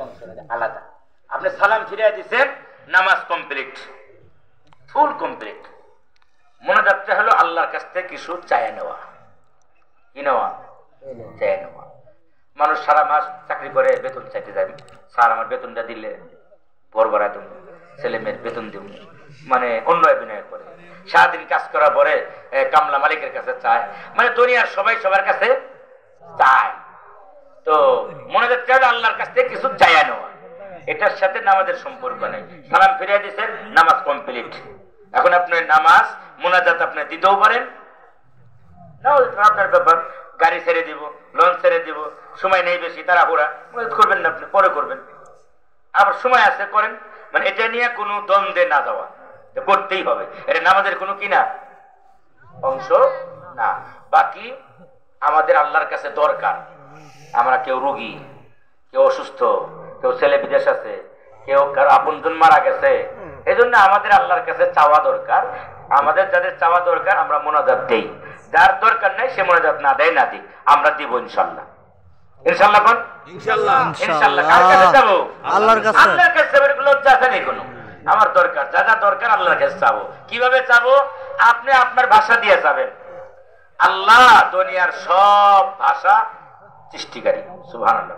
অংশ না, আলাদা। আপনি সালাম ফিরিয়ে দিচ্ছেন, নামাজ কমপ্লিট, ফুল কমপ্লিট। মুনাজাতটা হলো আল্লাহর কাছ থেকে কিছু চায় নেওয়া। কি নেওয়া? চায় নেওয়া। মানুষ সারা মাস চাকরি করে বেতন চাইতে যাবে, স্যার আমার বেতনটা দিলে ঘর ভাড়া দেব, ছেলে মেয়ের বেতন দেব, মানে অন্য অভিনয় করে। সারাদিন কাজ করার পরে কামলা মালিকের কাছে চায়, মানে দুনিয়ার সবাই সবার কাছে চায়। তো মুনাজাত হলো আল্লাহর কাছ থেকে কিছু চায় নেওয়া, এটার সাথে নামাজের সম্পর্ক নেই। সালাম ফিরিয়ে দিচ্ছেন, নামাজ কমপ্লিট। এখন আপনি নামাজ মুনাজাত আপনি দিতেও পারেন না, আপনার ব্যাপার। গাড়ি ছেড়ে দিব, লঞ্চ ছেড়ে দিব, সময় নেই বেশি, তাড়াহুড়া, করবেন না, আপনি পরে করবেন। আবার সময় আছে করেন, মানে এটা নিয়ে কোনো দ্বন্দ্বে না যাওয়া, করতেই হবে। এটা নামাজের কোনো কি না অংশ না। বাকি আমাদের আল্লাহর কাছে দরকার, আমরা কেউ রোগী, কেউ অসুস্থ, কেউ ছেলে বিদেশ আছে, কেউ কারো আপনজন মারা গেছে, এই জন্য আমাদের আল্লাহর কাছে চাওয়া দরকার। আমাদের যাদের চাওয়া দরকার আমরা মোনাজাত দেই, যার দরকার নাই সে মোনাজাত না দেয় না দিক, আমরা দিব ইনশাল্লাহ। ইনশাল্লাহ কোন ইনশাল্লাহ, ইনশাল্লাহ কার কাছে যাবো? আল্লাহর কাছে। আল্লাহর কাছে লজ্জা আছে নেই কোনো? আমার দরকার, যা যা দরকার আল্লাহর কাছে চাবো। কিভাবে চাবো? আপনি আপনার ভাষা দিয়ে যাবেন। আল্লাহ দুনিয়ার সব ভাষা সৃষ্টিকারী, সুবহানাল্লাহ।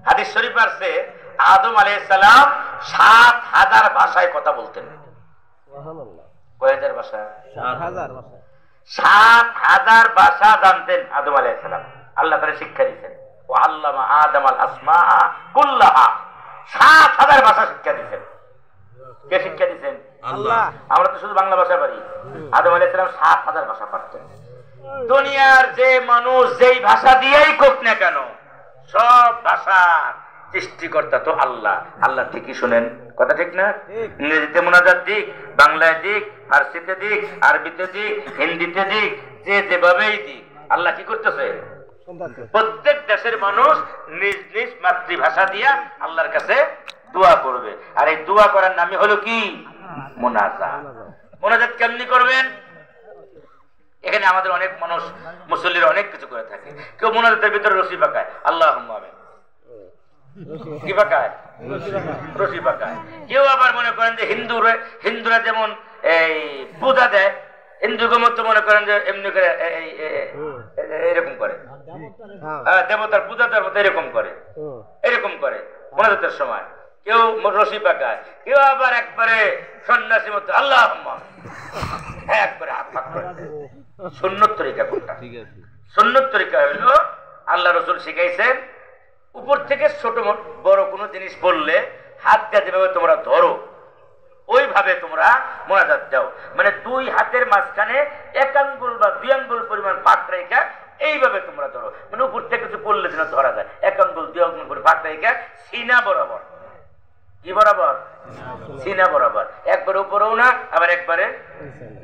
হাদিস শরীফ আছে আদম আলাইহিস সালাম ৭,০০০ ভাষায় কথা বলতেন। কয় হাজার ভাষা? ৭,০০০ ভাষা জানতেন আদম আলাইহিস সালাম। আল্লাহ তাআলা শিক্ষা দিয়েছেন, ও আল্লামা আদম আল আসমাআ কুল্লাহা। ৭,০০০ ভাষা শিক্ষা দিয়েছেন। কে শিক্ষা দিয়েছেন? আল্লাহ। আমরা তো শুধু বাংলা ভাষা পারি, আদম আলাইহিস সালাম ৭,০০০ ভাষা পারতেন। দুনিয়ার যে মানুষ যেই ভাষা দিয়েই কোক না কেন, সব ভাষার সৃষ্টিকর্তা তো আল্লাহ। আল্লাহ ঠিকই শুনেন, কথা ঠিক না? ইংরেজিতে মুনাজাত দিক, বাংলায় দিক, ফার্সিতে দিক, আরবিতে দিক, হিন্দিতে দিক, যে যেভাবেই দিক, আল্লাহ কি করতেছে? প্রত্যেক দেশের মানুষ নিজ নিজ মাতৃভাষা দিয়া আল্লাহর কাছে দোয়া করবে। আর এই দোয়া করার নামই হলো কি? মুনাজাত। মুনাজাত কেমনি করবেন? এখানে আমাদের অনেক মানুষ মুসল্লিরা অনেক কিছু করে থাকে। কেউ মুনাজাতের ভিতরে রশি পাকায়, আল্লাহুম্মা আমিন, কি পাকায়? রশি পাকায়। কেউ আবার মনে করেন যে হিন্দুরা যেমন এই পূজা দেয়, হিন্দুকে মতো মনে করেন যে এমনি করে এরকম করে, দেবতার পূজা দেওয়ার মতো এরকম করে, এরকম করে মুনাজাতের সময়। কেউ রশি পাকায়, কেউ আবার একবারে সন্ন্যাসী মতো আল্লাহুম্মা, একবারে হাত পাক করে। সুন্নত তরিকা কোনটা? সুন্নত তরিকা হলো আল্লাহ রাসূল শিখাইছেন, উপর থেকে ছোট বড় কোনো জিনিস বললে হাতটা যেভাবে তোমরা ধরো ওইভাবে তোমরা মুনাজাত দাও। মানে দুই হাতের মাঝখানে 1 আঙ্গুল বা 2 আঙ্গুল পরিমাণ ফাঁক রেখে এইভাবে তোমরা ধরো। মানে উপর থেকে কিছু পড়লে যেন ধরা যায়, 1 আঙ্গুল 2 আঙ্গুল করে ফাঁক রেখে সিনা বরাবর, কি বরাবর? সিনা বরাবর, একবার উপরেও না আবার একবারে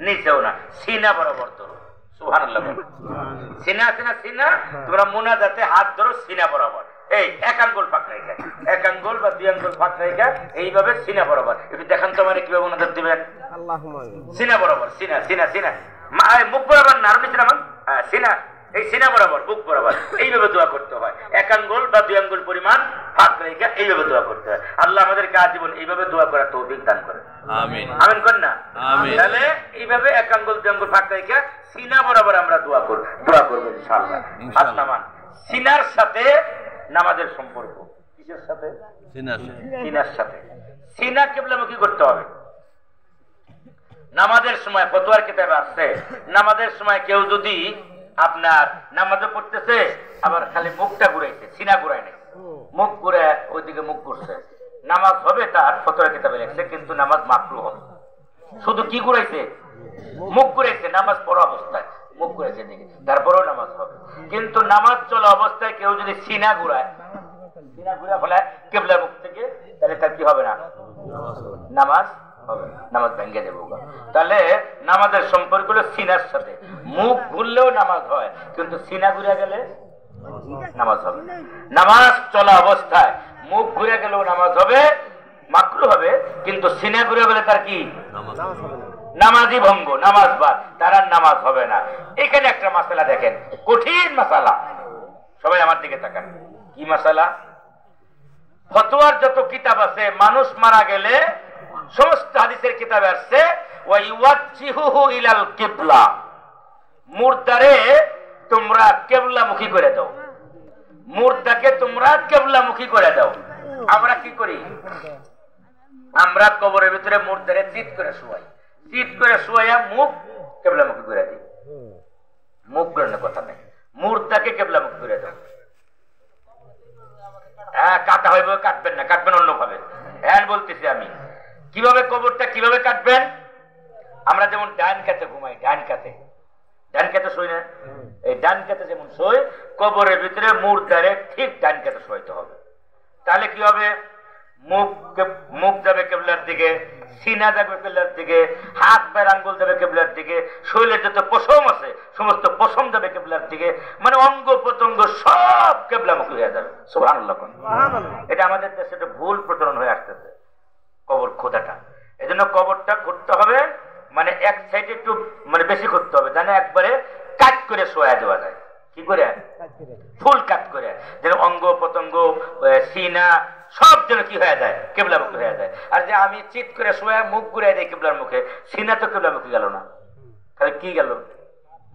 নিচেও না, সিনা বরাবর ধরো। সুবহানাল্লাহ। সিনা সিনা সিনা, তোমরা মুনাজাতে হাত ধরো সিনা বরাবর, এই এক আঙ্গুল ফাঁক রেখে, এক আঙ্গুল বা দুই আঙ্গুল ফাঁক রেখে এইভাবে সিনা বরাবর। একটু দেখান তো মানে কিভাবে মুনাজাত দিবেন। সিনা বরাবর, সিনা সিনা সিনা, মুখ বরাবর না, আরো নিচে নামান, সিনা, এই সিনা বরাবর বুক বরাবর এইভাবে দোয়া করতে হয়। এক আঙ্গুল বা দুই আঙ্গুল পরিমাণ ফাঁক রেখে এইভাবে দোয়া করতে হয়। আল্লাহ আমাদেরকে আজীবন এইভাবে দোয়া করার তৌফিক দান করে। আমিন আমিন কর না। তাহলে এইভাবে এক আঙ্গুল দুই আঙ্গুল ফাঁক রেখে সিনা বরাবর আমরা দোয়া করবো ইনশাআল্লাহ। হাত নামান। সিনার সাথে নামাজের সম্পর্ক কিসের সাথে? সিনার সাথে। সিনা কিবলামুখী করতে হবে। নামাজের সময় ফতোয়ার কিতাবে আসছে, নামাজের সময় কেউ যদি আপনার নামাজে পড়তেছে আবার খালি মুখটা ঘুরাইছে, সিনা ঘুরায় নাই, মুখ ঘুরে ওইদিকে মুখ ঘুরছে, নামাজ হবে তার, ফতোয়ার কিতাবে লেখছে, কিন্তু নামাজ মাকরুহ হবে। শুধু কি ঘুরাইছে? মুখ ঘুরাইছে, নামাজ পড়া অবস্থায় মুখ ঘুরাইছে দিকে, তারপরেও নামাজ হবে। কিন্তু নামাজ চলা অবস্থায় কেউ যদি সিনা ঘুরায়, সিনা ঘুরে ফেলায় কিবলা মুখ থেকে, তাহলে তার কি হবে না? নামাজ হবে, নামাজ ভেঙে দেবো। তাহলে নামাজের সম্পর্ক হলো সিনার সাথে। মুখ ঘুরলেও নামাজ হয়, কিন্তু সিনা ঘুরে গেলে নামাজ হবে। নামাজ চলা অবস্থায় মুখ ঘুরে গেলেও নামাজ হবে, মাকরুহ হবে, কিন্তু সিনা ঘুরে গেলে তার কি? নামাজই ভঙ্গ, নামাজ বাদ, তার আর নামাজ হবে না। এখানে একটা মাসালা দেখেন, কঠিন মাসালা, সবাই আমার দিকে তাকান। কি মাসালা? ফতোয়ার যত কিতাব আছে, মানুষ মারা গেলে সমস্ত হাদিসের কিতাবে আসছে ওয়াইওয়াজ্জিহুহু ইলাল কিবলা, মুর্দারে তোমরা কিবলামুখী করে দাও, মুর্দাকে তোমরা কিবলামুখী করে দাও। আমরা কি করি? আমরা কবরের ভিতরে মুর্দারে চিৎ করে শুয়াই, চিৎ করে শুয়াইয়া মুখ কিবলামুখী করে দিই। মুখ ঘুরানোর কথা নেই, মুর্দাকে কিবলামুখী করে দাও। হ্যাঁ, কাটা হইবে, কাটবেন না, কাটবেন অন্যভাবে। হ্যাঁ বলতেছি আমি, কিভাবে কবরটা কিভাবে কাটবেন? আমরা যেমন ডান কাতে ঘুমাই, ডান কাতে শুই না, এই ডান কাতে যেমন শুই, কবরের ভিতরে মুর্দারে ঠিক ডান কাতে শোয়াইতে হবে। তাহলে কি হবে? মুখ যাবে কেবলার দিকে, সিনা যাবে কেবলার দিকে, হাত পায়ের আঙ্গুল যাবে কেবলার দিকে, শরীরের যত পশম আছে সমস্ত পশম যাবে কেবলার দিকে, মানে অঙ্গ প্রত্যঙ্গ সব কেবলামুখী হয়ে যাবে। সুবহানাল্লাহ। এটা আমাদের দেশে একটা ভুল প্রচলন হয়ে আসতেছে, কবর খোদাটা। এই জন্য কবরটা খুঁড়তে হবে, মানে এক সাইডে একটু মানে বেশি করতে হবে, যেন একবারে কাট করে শোয়া দেওয়া যায়। কি করে? ফুল কাট করে, যেন অঙ্গ প্রত্যঙ্গ সিনা সব যেন কি হয়ে যায়? কেবলামুখী হয়ে যায়। আর যে আমি চিৎ করে শোয়া মুখ ঘুরে দেয় কেবলার মুখে, সিনা তো কেবলামুখী গেল না, খালি কি গেল?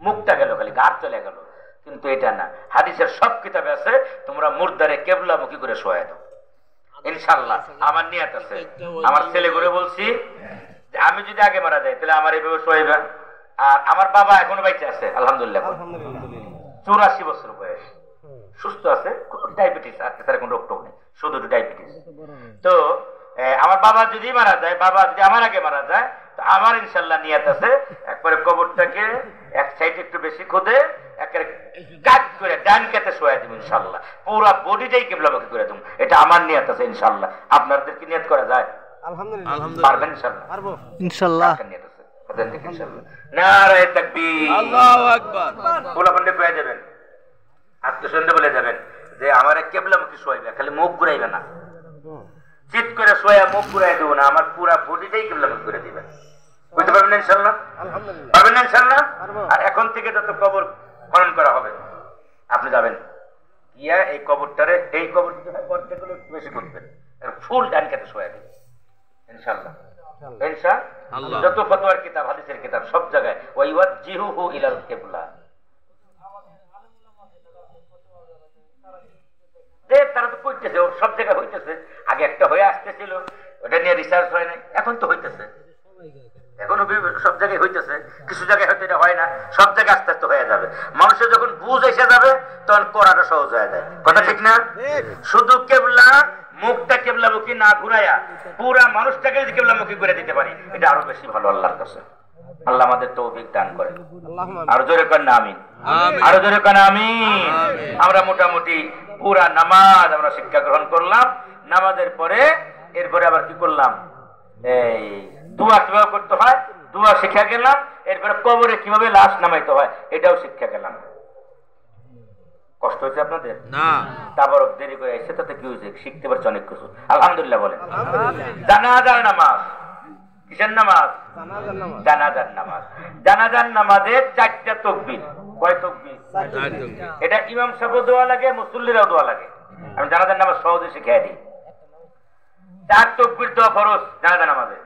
মুখটা গেল, খালি গাঢ় চলে গেল। কিন্তু এটা না, হাদিসের সব কিতাবে আছে তোমরা মুর্দারে কেবলামুখী করে শোয়া দাও। ইনশাআল্লাহ আমার নিয়ত আছে। আমার ছেলে করে বলছি যে আমি যদি আগে মারা যাই তাহলে আমার এইভাবে শোয়াইবা। আর আমার বাবা এখনো বেঁচে আছে আলহামদুলিল্লাহ, 84 বছর বয়স, সুস্থ আছে, ডায়াবেটিস আছে, তার কোনো রোগ টোক নেই, শুধু ডায়াবেটিস। তো আমার বাবা যদি মারা যায়, বাবা যদি আমার আগে মারা যায়, তো আমার ইনশাল্লাহ নিয়ত আছে একবারে কবরটাকে এক সাইড একটু বেশি খোদে একেবারে কাট করে ডান কাতে শোয়া দিব ইনশাল্লাহ, পুরা বডিটাই কিবলামুখী করে দেব। এটা আমার নিয়ত আছে ইনশাল্লাহ। আপনাদের কি নিয়ত করা যায়? আলহামদুলিল্লাহ। পারবেন ইনশাল্লাহ? পারবো ইনশাল্লাহ। নিয়ত আছে ইনশাল্লাহ। নারায়ে তাকবীর, আল্লাহু আকবার। বলা বন্ধ করে যাবেন, আত্মসন্দেহ বলে যাবেন যে আমার কেবলামুখী শোয়াইবে, খালি মুখ ঘুরাইবে না, চিৎ করে শোয়া মুখ ঘুরাই দেবো না, আমার পুরা বডিটাই কিবলামুখী করে দিবেন। বুঝতে পারবেন ইনশাআল্লাহ? পারবেন না ইনশাআল্লাহ? আর এখন থেকে যত কবর খনন করা হবে আপনি যাবেন গিয়া এই কবরটারে, এই কবর পর্যায়গুলো বেশি করবেন, ফুল ডান কাতে শোয়া দেবেন ইনশাআল্লাহ। ইনশাআল্লাহ। যত ফতোয়ার কিতাব, হাদিসের কিতাব সব জায়গায় ওয়াইওয়াজ্জিহুহু ইলাল কিবলা, তারা তো করতেছে, সব জায়গায় হইতেছে। আগে একটা হয়ে আসতেছিল, ওটা নিয়ে রিসার্চ হয় নাই, এখন তো হইতেছে, এখনো সব জায়গায় হইতেছে। কিছু জায়গায় হয়তো এটা হয় না, সব জায়গায় আস্তে আস্তে হয়ে যাবে। মানুষের যখন বুঝ এসে যাবে তখন করাটা সহজ হয়ে যায়। কথা ঠিক না? শুধু কেবলা মুখটা কেবলামুখী না ঘুরাইয়া পুরা মানুষটাকে যদি কেবলামুখী করে দিতে পারি, এটা আরো বেশি ভালো আল্লাহর কাছে। আল্লাহ আমাদের তৌফিক দান করে। আরো জোরে করেন না আমিন, আরো জোরে করেন আমিন। আমরা মোটামুটি পুরা নামাজ আমরা শিক্ষা গ্রহণ করলাম। নামাজের পরে এরপরে আবার কি করলাম? এই দোয়া কিভাবে করতে হয় দোয়া শিক্ষা গেলাম, এরপরে কবরে কিভাবে লাশ নামাইতে হয় এটাও শিক্ষা গেলাম। কষ্ট হয়েছে আপনাদের? না, তারপর দেরি করে এসে তাতে কি হয়েছে? শিখতে পারছে অনেক কিছু, আলহামদুলিল্লাহ বলেন। জানাজার নামাজ, কিসের নামাজ? জানাজার নামাজ। জানাজার নামাজের 4টা তাকবীর। কয় তাকবীর? এটা ইমাম সাহেব দোয়া লাগে, মুসল্লিরাও দোয়া লাগে। আমি জানাজার নামাজ সহজে শিখিয়ে দিই। 4 তাকবীর দোয়া ফরজ জানাজা নামাজে,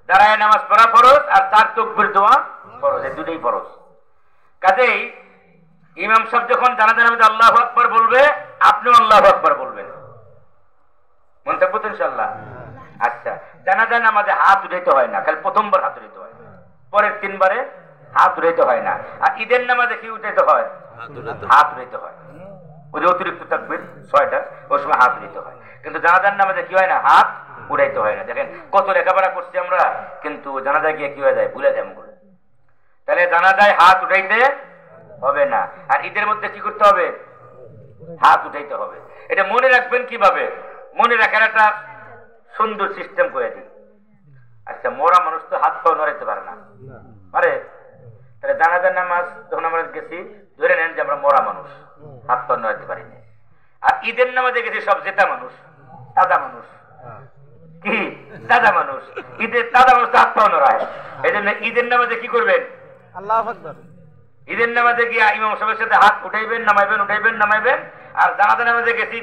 দাঁড়ায় নামাজ পড়া ফরজ, আর 4 তাকবীর দোয়া ফরজ, এই দুটোই ফরজ। কাজেই ইমাম সাহেব যখন জানাজা নামাজে আল্লাহু আকবার বলবে, আপনিও আল্লাহু আকবার বলবেন। মনে থাকবো তো ইনশাআল্লাহ? আচ্ছা, জানাজা নামাজে হাত উঠাইতে হয় না, খালি প্রথমবার হাত উঠাইতে হয়, পরের 3 বারে হাত উঠাইতে হয় না। আর ঈদের নামাজে কি উঠাইতে হয়? হাত উঠাইতে হয়। ওই যে অতিরিক্ত তাকবীর 6টা, ওই সময় হাত উঠাইতে হয়। কিন্তু জানাজার নামাজে কি হয় না? হাত উঠাইতে হয় না। দেখেন কত লেখাপড়া করছি আমরা, কিন্তু জানাজায় গিয়ে কি হয়ে যায়? ভুলে যায় মুখে। তাহলে জানাজায় হাত উঠাইতে হবে না। আর ঈদের মধ্যে কি করতে হবে? হাত উঠাইতে হবে। এটা মনে রাখবেন কিভাবে? মনে রাখার একটা সুন্দর সিস্টেম করে দিই। আচ্ছা, মরা মানুষ তো হাত পাও নড়াইতে পারে না, পারে? তাহলে জানাজার নামাজ যখন আমরা গেছি, ধরে নেন যে আমরা মরা মানুষ, হাত পাও নড়াইতে পারিনি। আর ঈদের নামাজে গেছি সব জেতা মানুষ, তাজা মানুষ। কি তাজা মানুষ? ঈদের তাজা মানুষ হাত পাও নড়ায়। এই জন্য ঈদের নামাজে কি করবেন? আল্লাহু আকবার। ঈদের নামাজে গিয়ে ইমাম সাহেবের সাথে হাত উঠাইবেন, নামাইবেন, উঠাইবেন, নামাইবেন। আর জানাজা নামাজে গেছি,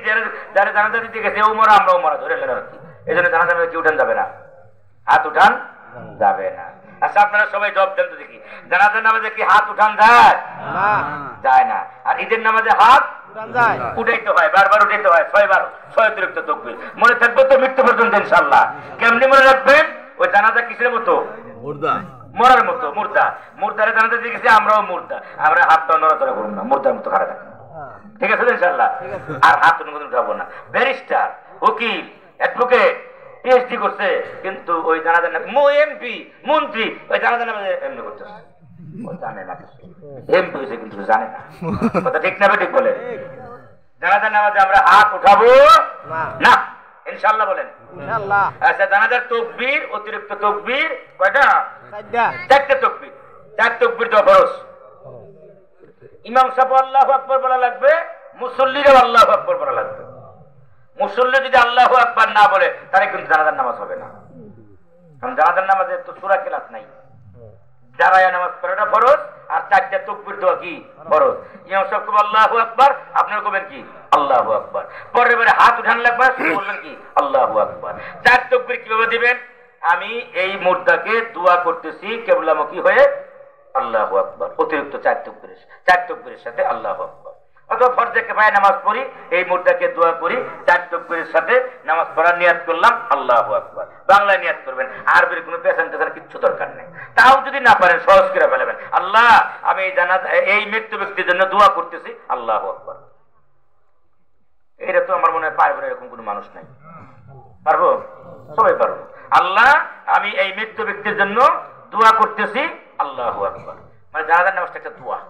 যারা জানাজা দিতে গেছে ও মরা, আমরাও মরা, ধরে নেন আর কি। এই জন্য জানাজা নামাজে কি উঠান যাবে না, হাত উঠান যাবে না। আচ্ছা, আপনারা সবাই জবাব দেন তো দেখি, জানাজা নামাজে কি হাত উঠান যায়? যায় না। আর ঈদের নামাজে হাত উঠাইতে হয়, বারবার উঠাইতে হয়, 6 বার, 6 অতিরিক্ত তাকবীর। মনে থাকবে তো মৃত্যু পর্যন্ত ইনশাআল্লাহ। কেমনি মনে রাখবেন? ওই জানাজা কিসের মতো? মুর্দা, মরার মতো। মুর্দা, মুর্দারে জানাজা দিয়ে গেছি, আমরাও মুর্দা, আমরা হাতটা নড়াচড়া করবো না, মুর্দার মতো খাড়া থাকবো। ঠিক আছে ইনশাআল্লাহ? আর হাত উঠাবো না। ব্যারিস্টার, উকিল, অ্যাডভোকেট, পিএইচডি করছে, কিন্তু ওই জানাজা এমপি, মন্ত্রী, ওই জানাজা নামাজে এমনি করতেছে, জানে না কিছু। এমপি হয়েছে কিন্তু জানে না। কথা ঠিক না? ঠিক বলেন। জানাজা নামাজে আমরা হাত উঠাবো না ইনশাআল্লাহ বলেন। আচ্ছা, জানাজার তাকবীর, অতিরিক্ত তাকবীর কয়টা? 4টা তাকবীর। 4 তাকবীর দেওয়া ফরজ। ইমাম সাহেব আল্লাহু আকবার বলা লাগবে, মুসল্লিরাও আল্লাহু আকবার বলা লাগবে। মুসল্লি যদি আল্লাহু আকবার না বলে, তাহলে কিন্তু জানাজার নামাজ হবে না। কারণ জানাজার নামাজে তো সূরা কেরাত নাই। দাঁড়ায়া নামাজ পড়াটা ফরজ, আর 4টা তাকবীর দেওয়া কি ফরজ। ইমাম সাহেব কবে আল্লাহু আকবার, আপনারা কবেন কি আল্লাহু আকবার। পরের বারে হাত উঠান লাগবে, শুরু করবেন কি আল্লাহু আকবার। 4 তাকবীর কিভাবে দিবেন? আমি এই মুর্দাকে দোয়া করতেছি কিবলামুখী হয়ে, আল্লাহু আকবার। অতিরিক্ত 4 তাকবীরের সাথে আল্লাহু আকবার। অথবা ফরজে কিফায়া নামাজ পড়ি, এই মুর্দাকে দোয়া করি, 4 তাকবীরের সাথে নামাজ পড়ার নিয়াত করলাম, আল্লাহু আকবার। বাংলায় নিয়াত করবেন, আরবির কোনো পেছন কিচ্ছু দরকার নেই। তাও যদি না পারেন, সহজ করে ফেলবেন, আল্লাহ আমি এই মৃত্যু ব্যক্তির জন্য দোয়া করতেছি, আল্লাহু আকবার। এটা তো আমার মনে হয় পারবো না, এরকম কোনো মানুষ নাই। পারবো? সবাই পারবো। আল্লাহ আমি এই মৃত্যু ব্যক্তির জন্য দোয়া করতেছি, আল্লাহু আকবার। মানে জানাজার নামাজটা একটা দোয়া।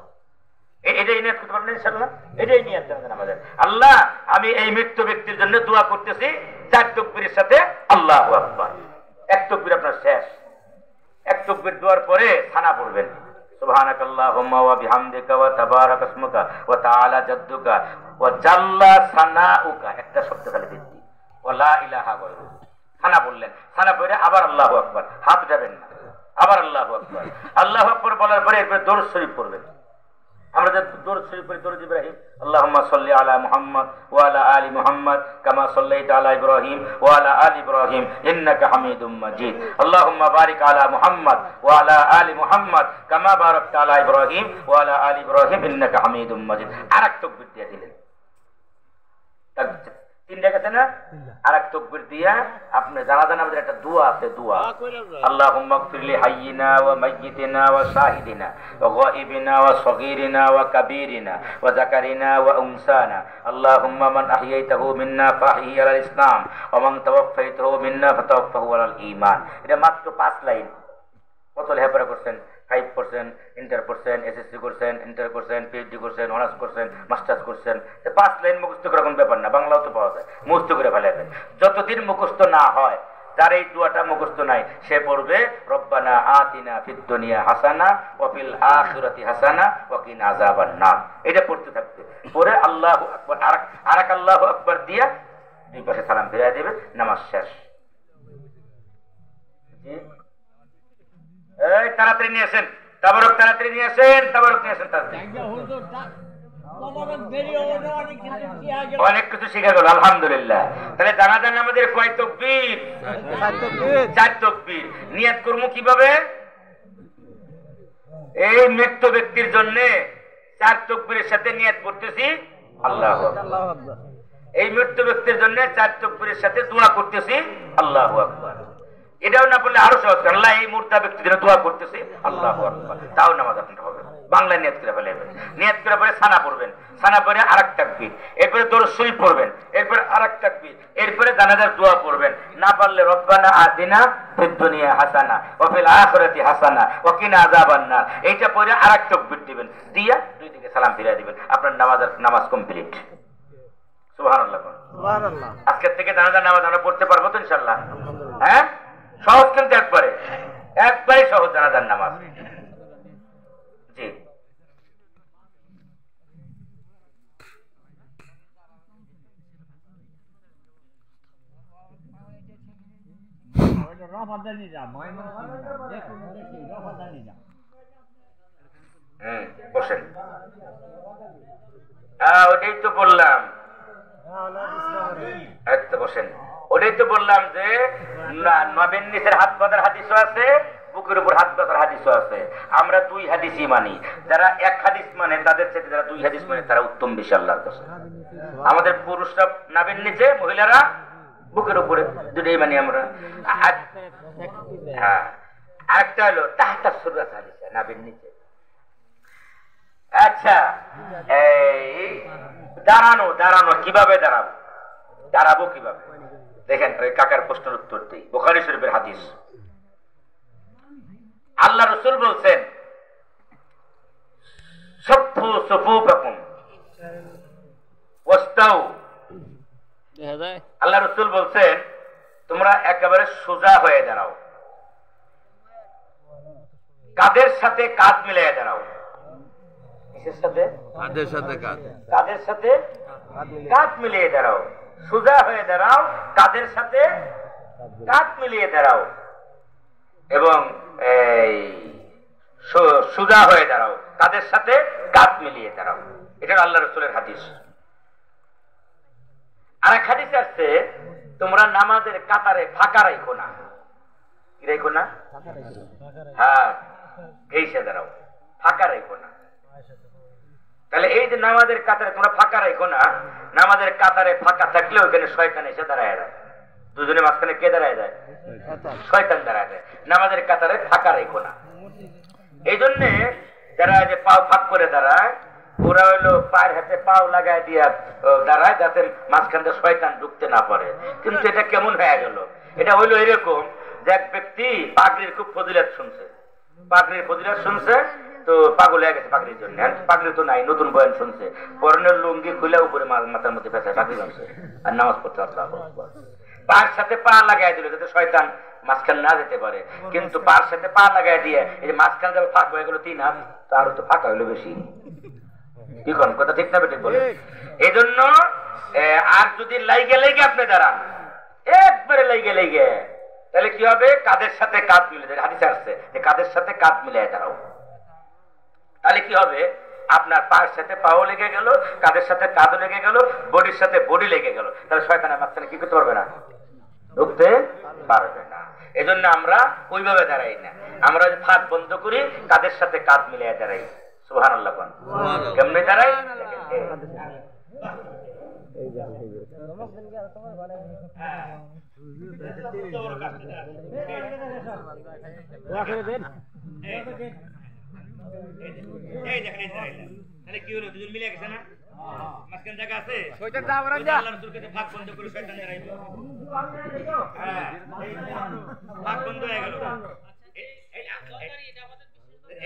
এটাই নিয়াত করতে পারবেন ইনশাআল্লাহ? এটাই নিয়াত জানাজার নামাজের। আল্লাহ আমি এই মৃত্যু ব্যক্তির জন্য দোয়া করতেছি, 4 তাকবীরের সাথে আল্লাহু আকবার। 1 তাকবীর আপনার শেষ। 1 তাকবীর দেওয়ার পরে সানা পড়বেন, সুবহানাকাল্লাহুম্মা ওয়া বিহামদিকা ওয়া তাবারাকা ইসমুকা ওয়া তাআলা জাদ্দুকা ওয়া জাল্লা সানাউকা। একটা শব্দ খালি দিচ্ছি, ওয়া লা ইলাহা গায়রু। সানা বললেন, সানা পড়ে আবার আল্লাহু আকবার, হাত উঠাবেন না, আবার আল্লাহু আকবার। আল্লাহু আকবার বলার পরে এরপরে দরুদ শরীফ পড়বেন। আমরা যে দরুদ শরীফ পড়ি, দরুদ ইব্রাহিম, আল্লাহুম্মা সাল্লি আলা মুহাম্মদ ওয়া আলা আলি মুহাম্মদ কামা সাল্লাইতা আলা ইব্রাহিম ওয়া আলা আলি ইব্রাহিম ইন্নাকা হামিদুম মাজিদ। আল্লাহুম্মা বারিক আলা মুহাম্মদ ওয়া আলা আলি মুহাম্মদ কামা বারাকতা আলা ইব্রাহিম ওয়া আলা আলি ইব্রাহিম ইন্নাকা হামিদুম মাজিদ। আরেক তাকবীর দিয়ে দিলেন। 3 গেছে না? আরেক তাকবীর দিয়া আপনি জানাজা নামাজের একটা দোয়া আছে, দোয়া আল্লাহুম্মা গফিরলি হাইয়িনা ওয়া মাইয়িতিনা ওয়া শাহিদিনা ওয়া গায়িবিনা ওয়া সগীরিনা ওয়া কাবীরিনা ওয়া যাকারিনা ওয়া উনসানা আল্লাহুম্মা মান আহইয়াইতাহু মিন্না ফাহইহি আলাল ইসলাম ওয়া মান তাওয়াফফাইতাহু মিন্না ফাতাওয়াফফাহু আলাল ঈমান। এটা মাত্র 5 লাইন। কত লেখাপড়া করছেন? 5%, ইন্টার করছেন, এসএসসি করছেন, ইন্টার করছেন, পিএইচডি করছেন, অনার্স করছেন, মাস্টার্স করছেন। 5 লাইন মুখস্থ করার কোনো ব্যাপার না, বাংলাও তো পাওয়া যায়, মুখস্থ করে ফেলাবেন। যতদিন মুখস্থ না হয় যার এই দোয়াটা মুখস্থ নাই সে পড়বে রব্বানা আতিনা ফিদ দুনিয়া হাসানা ওয়া ফিল আখিরাতি হাসানা ওয়া কিনা আযাবান নার। এটা পড়তে থাকবে, পরে আল্লাহু আকবার আরাক আল্লাহু আকবার দিয়া দুই পাশে সালাম ফিরিয়ে দেবে, নামাজ শেষ। এই তাড়াতাড়ি নিয়ে আসেন তাবারক, তাড়াতাড়ি নিয়ে আসেন তাবারক, নিয়ে আসেন তাড়াতাড়ি। অনেক কিছু শিখা গেল আলহামদুলিল্লাহ। তাহলে জানাজান আমাদের কয় তাকবীর? 4 তাকবীর। নিয়ত করব কিভাবে? এই মৃত ব্যক্তির জন্য 4 তাকবীরের সাথে নিয়ত করতেছি আল্লাহু আকবার। এই মৃত ব্যক্তির জন্য 4 তাকবীরের সাথে দোয়া করতেছি আল্লাহু আকবার। এটাও না বললে আরো সহজ, আল্লাহ এই মুর্দা ব্যক্তির জন্য দোয়া করতেছি আল্লাহু আকবার, তাও নামাজ আপনার হবে। বাংলা নিয়ত করে ফেলবেন, নিয়ত করে পরে সানা পড়বেন, সানা পরে আরেক তাকবীর, এরপরে দরুদ শরীফ পড়বেন, এরপরে আরেক তাকবীর, এরপরে জানাজার দোয়া পড়বেন। না পারলে রব্বানা আতিনা ফিদ দুনিয়া হাসানা ওয়া ফিল আখিরাতি হাসানা ওয়া কিনা আযাবান নার, এইটা পরে আরেক তাকবীর দিবেন, দিয়া দুই দিকে সালাম ফিরিয়ে দিবেন, আপনার নামাজ কমপ্লিট। সুবহানাল্লাহ সুবহানাল্লাহ। আজকের থেকে জানাজার নামাজ আমরা পড়তে পারবো তো ইনশাআল্লাহ? হ্যাঁ, সহজ কিন্তু একবারে সহজ জানাজার নামাজ। জি বসেন। ওটাই তো বললাম, বসেন। ওটাই তো বললাম যে নবের নিচের হাত বাঁধার হাদিসও আছে, বুকের উপর হাত বাঁধার হাদিসও আছে। আমরা 2 হাদিসই মানি। যারা 1 হাদিস মানে তাদের সাথে যারা 2 হাদিস মানে তারা উত্তম বেশি আল্লাহর কাছে। আমাদের পুরুষরা নাবের নিচে, মহিলারা বুকের উপরে, দুটোই মানি আমরা। হ্যাঁ, আরেকটা হলো তাহতা সুরাত হাদিস, নাবের নিচে। আচ্ছা, এই দাঁড়ানো কিভাবে দাঁড়াবো কিভাবে দেখেন। ওই কাকার প্রশ্নের উত্তর দিই। বুখারী শরীফের হাদিস, আল্লাহ রাসূল বলছেন সফু সুফুফাকুম ওয়াস্তাউ। আল্লাহ রাসূল বলছেন তোমরা একেবারে সোজা হয়ে দাঁড়াও, কাদের সাথে কাঁধ মিলিয়ে দাঁড়াও। কিসের সাথে? কাদের সাথে কাঁধ মিলিয়ে দাঁড়াও। সোজা হয়ে দাঁড়াও, কাদের সাথে কাঁধ মিলিয়ে দাঁড়াও, এবং এই সোজা হয়ে দাঁড়াও, কাদের সাথে কাঁধ মিলিয়ে দাঁড়াও। এটা আল্লাহ রাসূলের হাদিস। আর এক হাদিস আছে তোমরা নামাজের কাতারে ফাঁকা রাখো না। কি রাখো না? হ্যাঁ, ঘেঁষে দাঁড়াও, ফাঁকা রাখো না। তাহলে এই যে নামাজের কাতারে তোমরা ফাঁকা রাখো না, নামাজের কাতারে ফাঁকা থাকলে ওখানে শয়তান এসে দাঁড়ায় যায়। দুজনের মাঝখানে কে দাঁড়ায় যায়? শয়তান দাঁড়ায় যায়। নামাজের কাতারে ফাঁকা রাখো না। এই জন্যে যারা যে পাও ফাঁক করে দাঁড়ায়, ওরা হইলো পায়ের হাতে পাও লাগায় দিয়া দাঁড়ায় যাতে মাঝখান দিয়ে শয়তান ঢুকতে না পারে। কিন্তু এটা কেমন হয়ে গেল? এটা হইলো এরকম যে এক ব্যক্তি পাগড়ির খুব ফজিলত শুনছে, পাগড়ির ফজিলত শুনছে, তো পাগল হয়ে গেছে পাগড়ির জন্য। পাগড়ি তো নাই, নতুন বয়ান শুনছে, পরনের লুঙ্গি খুলে উপরে মাথার মধ্যে ফেসায় পাগড়ি বানছে আর নামাজ পড়তে আল্লাহু আকবার। পার সাথে পা লাগাই দিল যাতে শয়তান মাঝখান না যেতে পারে। কিন্তু পার সাথে পা লাগাই দিয়ে এই যে মাঝখান যাবে ফাঁক হয়ে গেল 3 হাত, তারও তো ফাঁকা হইলো বেশি। কি করেন? কথা ঠিক না বেঠিক বলে? এই জন্য আর যদি লাইগে আপনি দাঁড়ান, একবারে লাইগে, তাহলে কি হবে? কাদের সাথে কাঁধ মিলে যায়। হাদিসে আসছে যে কাদের সাথে কাঁধ মিলিয়ে দাঁড়াও। তাহলে কি হবে? আপনার পায়ের সাথে পাও লেগে গেল, কাদের সাথে কাঁধ লেগে গেল, বডির সাথে বডি লেগে গেল। তাহলে শয়তানের মাঝখানে কি করতে পারবে না? ঢুকতে পারবে না। এই জন্য আমরা ওইভাবে দাঁড়াই না, আমরা ফাঁক বন্ধ করি, কাদের সাথে কাঁধ মিলিয়ে দাঁড়াই। সুবহানাল্লাহ। কেমনে দাঁড়াই? কি হলো? দুজন মিলে গেছে না? মাঝখানে জায়গা আছে, আল্লাহর রাসূলকে ফাঁক বন্ধ করে শয়তান দাঁড়াইবে। হ্যাঁ, ফাঁক বন্ধ হয়ে গেল।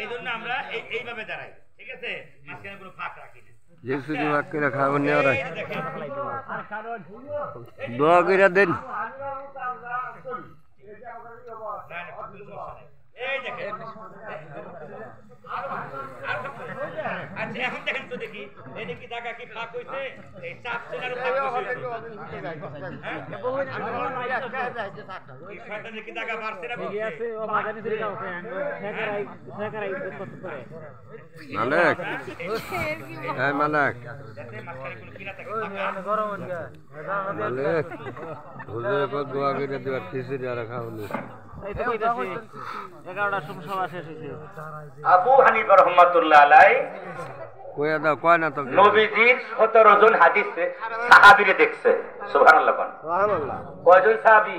এই জন্য আমরা এইভাবে দাঁড়াই, ঠিক আছে? মাঝখানে কোনো ফাঁক রাখি না। দোয়া করে দেন। দেখি এই কি জায়গা কি ফাঁক হইছে এই চাপ চেনার ফাঁক হইছে এই শয়তানের কি জায়গা বাড়ছে না কি আছে ও মাদানি ধরে যাচ্ছে শেখারাই কত করে মালিক এই মালিক গরম হয়ে গেছে মালিক হুজুর কো দোয়া করে দিবা খিচুড়ি আর খাওনি এই তো কইতাছি 11টার সময় সভা শেষ হইছে আবু হানিফা রাহমাতুল্লাহ আলাইহি কইয়া দাও কয় না তো নবীজির 17 জন হাদিসে সাহাবীরে দেখছে সুবহানাল্লাহ সুবহানাল্লাহ কয়জন সাহাবী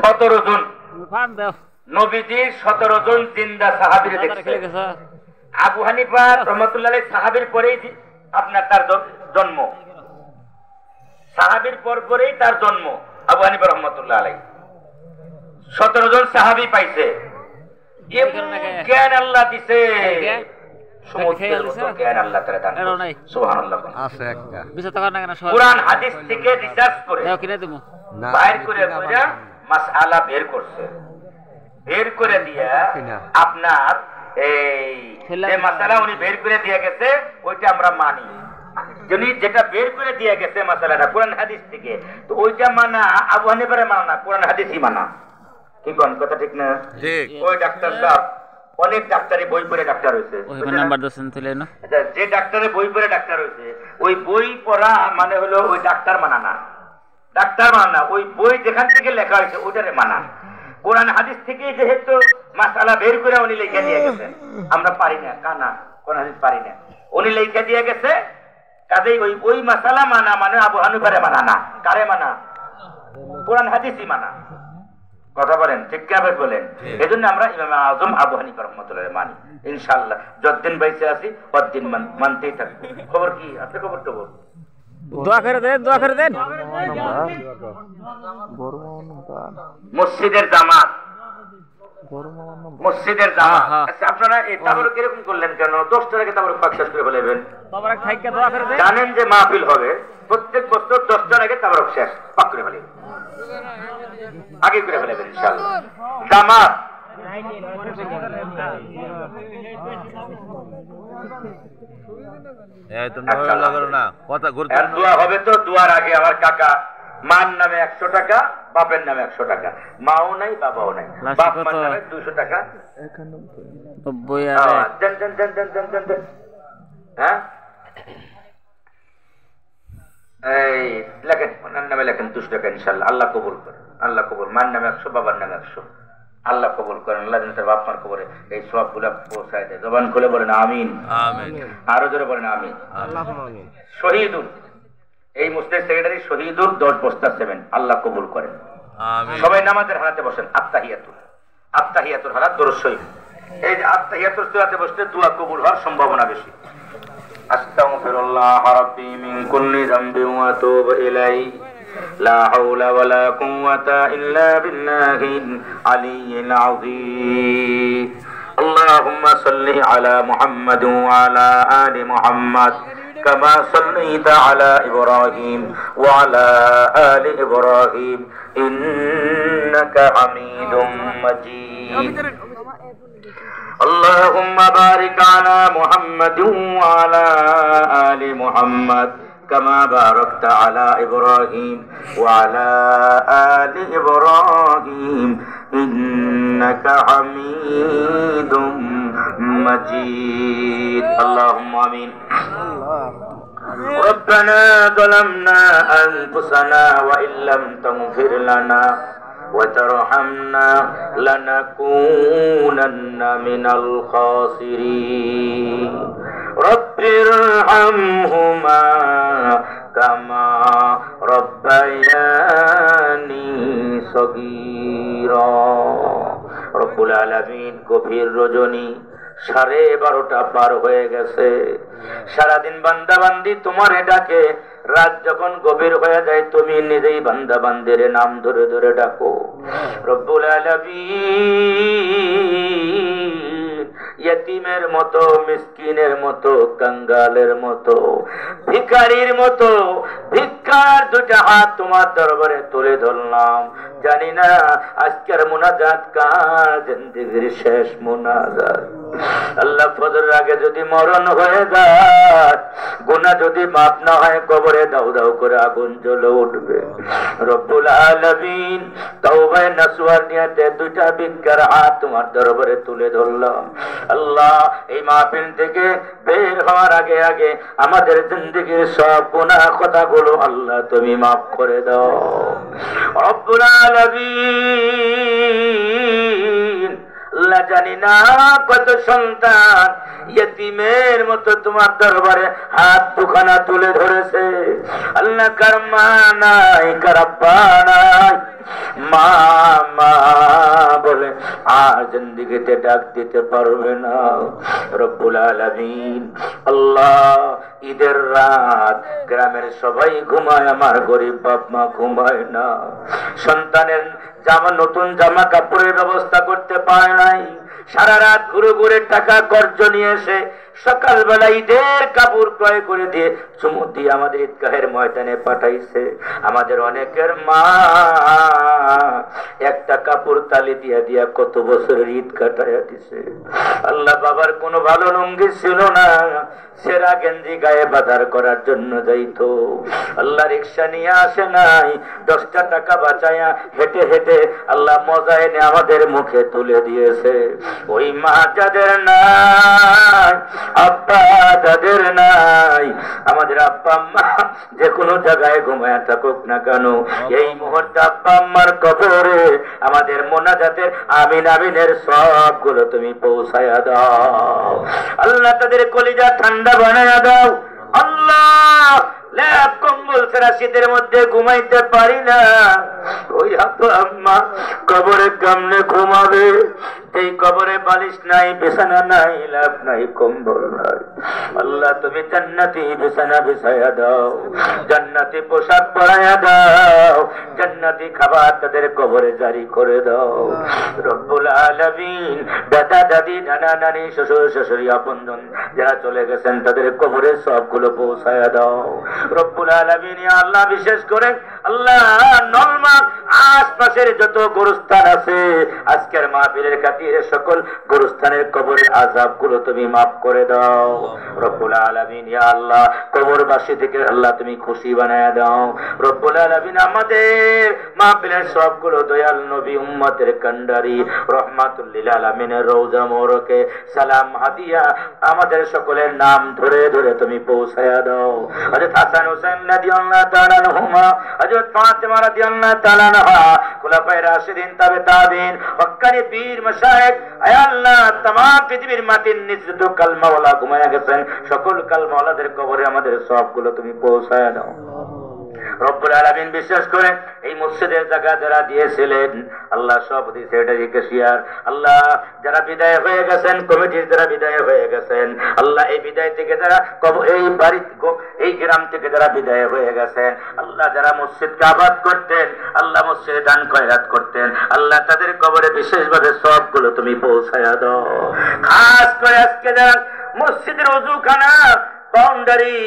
17 জন ফান দাও নবীজির 17 জন জিন্দা সাহাবীরে দেখছে আবু হানিফা রাহমাতুল্লাহ আলাইহি সাহাবীর পরেই আপনার তার জন্ম সাহাবীর পরেই তার জন্ম আবু হানিফা রাহমাতুল্লাহ আলাইহি 17 জন সাহাবী পাইছে জ্ঞান আল্লাহ দিছে সমুদ্রের মতো জ্ঞান আল্লাহ তাআলা দান করেছে সুবহানাল্লাহ আছে একটা বিচার কর না কেন কুরআন হাদিস থেকে রিসার্চ করে দাও কিনে দেবো বাইর করে মাসআলা বের করছে বের করে দিয়া আপনার এই যে মাসআলা উনি বের করে দিয়ে গেছে ওইটা আমরা মানি যিনি যেটা বের করে দিয়ে গেছে মাসআলাটা কুরআন হাদিস থেকে তো ওইটা মানা আবু হানিফার মানা না কুরআন হাদিসই মানা কি কোন কথা ঠিক না ঠিক ওই ডাক্তার সাহেব অনেক ডাক্তারি বই পড়ে ডাক্তার হইছে ওই নাম্বার দছেন তাহলে না আচ্ছা যে ডাক্তারে বই পড়ে ডাক্তার হইছে ওই বই পড়া মানে হলো ওই ডাক্তার মানা না ডাক্তার মানা না ওই বই যেখান থেকে লেখা হয়েছে ওইটারে মানা কোরআন হাদিস থেকে যেহেতু মাসআলা বের করে উনি লিখে দিয়ে গেছেন আমরা পারি না কানা কোরআন হাদিস পারি না উনি লিখে দিয়ে গেছে কাজেই ওই মাসআলা মানা মানে আবু হানিফারে মানা না কারে মানা কোরআন হাদিসই মানা কথা বলেন ঠিক কিভাবে বলেন এজন্য আমরা ইমাম আযম আবু হানিফা রাহমাতুল্লাহ মানি ইনশাআল্লাহ যতদিন বেঁচে আছি ততদিন মানতেই থাকব খবর কি আপনি খবর তো বল দোয়া করে দেন মসজিদের জামাত আচ্ছা আপনারা এই তাবরুক কিরকম করলেন কেন 10টার আগে তাবরুক পাক শেষ করে ফেলবেন তাবরুক থাইকা দোয়া করে দেন জানেন যে মাহফিল হবে প্রত্যেক বছর 10টার আগে তাবরুক শেষ পাক করে ফেলবেন আগে করে ফেলবেন ইনশাআল্লাহ জামাত এই তো নয় লাগলো না কথা ঘুরতে দোয়া হবে তো দোয়ার আগে আমার কাকা মান নামে 100 টাকা বাপের নামে 100 টাকা মাও নাই বাবাও নাই বাপ মান নামে 200 টাকা হ্যাঁ এই লেখেন ওনার নামে লেখেন 200 টাকা ইনশাআল্লাহ আল্লাহ কবুল করেন আল্লাহ কবুল মান নামে 100 বাবার নামে 100 আল্লাহ কবুল করেন আল্লাহ যেন তার বাপ মার কবরে এই সওয়াবগুলো পৌঁছায় দেয় জবান খুলে বলেন আমিন আমিন আরো জোরে বলেন আমিন আল্লাহুম্মা আমিন শহীদুল এই মুসলিম সেক্রেটারি শহীদুল 10 বস্তা সেভেন আল্লাহ কবুল করেন আমিন সবাই নামাজের হালাতে বসেন আত্তাহিয়াতুল হালাত দরুদ শরীফ এই যে আত্তাহিয়াতুল সুরাতে বসলে দোয়া কবুল হওয়ার সম্ভাবনা বেশি আস্তাগফিরুল্লাহ রাব্বি মিন কুল্লি যামবিন ওয়া আতুবু ইলাইহি লা হাওলা ওয়ালা কুওয়াতা ইল্লা বিল্লাহিল আলিয়্যিল আযীম আল্লাহুম্মা সাল্লি আলা মুহাম্মাদ ওয়া আলা আলি মুহাম্মাদ كما صليت على إبراهيم وعلى آل إبراهيم إنك حميد مجيد اللهم بارك على محمد وعلى آل محمد كما باركت على إبراهيم وعلى آل إبراهيم إنك حميد مجيد اللهم آمين ربنا ظلمنا أنفسنا وإن لم تغفر لنا وترحمنا لنكونن من الخاسرين رب ارحمهما كما ربياني صغيرا رب العالمين গভীর রজনী 12:30 পার হয়ে গেছে সারাদিন বান্দা বান্দি তোমারে ডাকে রাত যখন গভীর হয়ে যায় তুমি নিজেই বান্দা বান্দির নাম ধরে ধরে ডাকো রব্বুল আলামিন ইয়তীমের মতো মিসকিনের মতো কাঙ্গালের মতো ভিখারির মতো ভিক্ষার দুটা হাত তোমার দরবারে তুলে ধরলাম জানি না আজকের মুনাজাত কার জিন্দেগীর শেষ মুনাজাত আল্লাহ ফজরের আগে যদি মরণ হয়ে যায়, গুনাহ যদি মাফ না হয়, কবরে দাউ দাউ করে আগুন জ্বলে উঠবে। রব্বুল আলামিন তওবায়ে নাসুহার নিয়তে দুইটা ভিক্ষার হাত তোমার দরবারে তুলে ধরলাম। আল্লাহ এই মাহফিল থেকে বের হওয়ার আগে আগে আমাদের জিন্দেগীর সব গুনাহ কথাগুলো আল্লাহ তুমি মাফ করে দাও রব্বুল আলামিন। আল্লাহ জানি না কত সন্তান ইয়তীমের মতো তোমার দরবারে হাত দুখানা তুলে ধরেছে। আল্লাহ কার মা নাই, কার আব্বা নাই, মা মা বলে আর জিন্দেগিতে ডাক দিতে পারবে না। রব্বুল আলামিন আল্লাহ ঈদের রাত গ্রামের সবাই ঘুমায়, আমার গরিব বাপ মা ঘুমায় না। সন্তানের নতুন জামা কাপড়ের ব্যবস্থা করতে পারে নাই, সারা রাত ঘুরে ঘুরে টাকা কর্জ নিয়ে এসে সকালবেলা ঈদের কাপড় ক্রয় করে দিয়ে চুমু দিয়ে আমাদের ঈদগাহের ময়দানে পাঠাইছে। আমাদের অনেকের মা একটা কাপড় তালি দিয়া দিয়া কত বছরের ঈদ কাটাইয়া দিছে। আল্লাহ বাবার কোনো ভালো লুঙ্গি ছিল না, সেরা গেঞ্জি গায়ে বাজার করার জন্য যাইতো। আল্লাহ রিক্সা নিয়ে আসে নাই, 10টা টাকা বাঁচাইয়া হেঁটে হেঁটে আল্লাহ মজা এনে আমাদের মুখে তুলে দিয়েছে। ওই মা যাদের নাই, আব্বা যাদের নাই, আমাদের আব্বা আম্মা যে কোনো জায়গায় ঘুমায় থাকুক না কেন, এই মুহূর্তে আব্বা আম্মার কবরে আমাদের মোনাজাতের আমিন আমিনের সবগুলো তুমি পৌঁছায়া দাও। আল্লাহ তাদের কলিজা ঠান্ডা বানায়া দাও। আল্লাহ ল্যাব কম্বল ছাড়া শীতের মধ্যে ঘুমাইতে পারি না, ওই হাত আম্মা কবরে কেমনে ঘুমাবে? এই কবরে বালিশ নাই, বিছানা নাই, লাভ নাই, কম্বল নাই। আল্লাহ তুমি জান্নাতি বিছানা বিছায়া দাও, জান্নাতি পোশাক পরাইয়া দাও, জান্নাতি খাবার তাদের কবরে জারি করে দাও। রব্বুল আলামিন দাদা দাদি নানা নানি শ্বশুর শাশুড়ি আপনজন যারা চলে গেছেন তাদের কবরে সবগুলো পৌঁছায়া দাও। রব্বুল আলামিন ইয়া আল্লাহ বিশেষ করে আল্লাহ নলমা আশপাশের যত গোরস্থান আছে আজকের মাহফিলের খাতিরে সকল গোরস্থানের কবরের আযাবগুলো তুমি মাফ করে দাও। রব্বুল আলামিন ইয়া আল্লাহ কবরবাসী থেকে আল্লাহ তুমি খুশি বানায়া দাও। রব্বুল আলামিন আমাদের মাহফিলের সবগুলো দয়াল নবী উম্মতের কান্ডারি রহমাতুল লিল আলামিনের রওজা মোবারকে সালাম হাদিয়া আমাদের সকলের নাম ধরে ধরে তুমি পৌঁছায়া দাও। হযরত হাসান হুসাইন রাদিয়াল্লাহু তাআলা আনহুমা, হযরত ফাতেমা রাদিয়াল্লাহু তাআলা আনহা, খুলাফায়ে রাশিদিন, তাবে তাবিঈন, হক্কানি পীর মাশায়েখ, আয় আল্লাহ तमाम পৃথিবীর মাটির নিচে যত কালমাওয়ালা ঘুমায়া গেছেন সকল কালমাওয়ালাদের কবরে আমাদের সবগুলো তুমি পৌঁছায়া দাও। রব্বুল আলামিন বিশেষ করে এই মসজিদের জায়গা যারা দিয়েছিলেন আল্লাহ সভাপতি সেক্রেটারি কেশিয়ার আল্লাহ যারা বিদায় হয়ে গেছেন, কমিটির যারা বিদায় হয়ে গেছেন আল্লাহ এই বিদায় থেকে যারা এই বাড়ি এই গ্রাম থেকে যারা বিদায় হয়ে গেছেন আল্লাহ যারা মসজিদকে আবাদ করতেন আল্লাহ মসজিদে দান খয়রাত করতেন আল্লাহ তাদের কবরে বিশেষভাবে সবগুলো তুমি পৌঁছায়া দাও। খাস করে আজকে যারা মসজিদের ওযুখানা বাউন্ডারি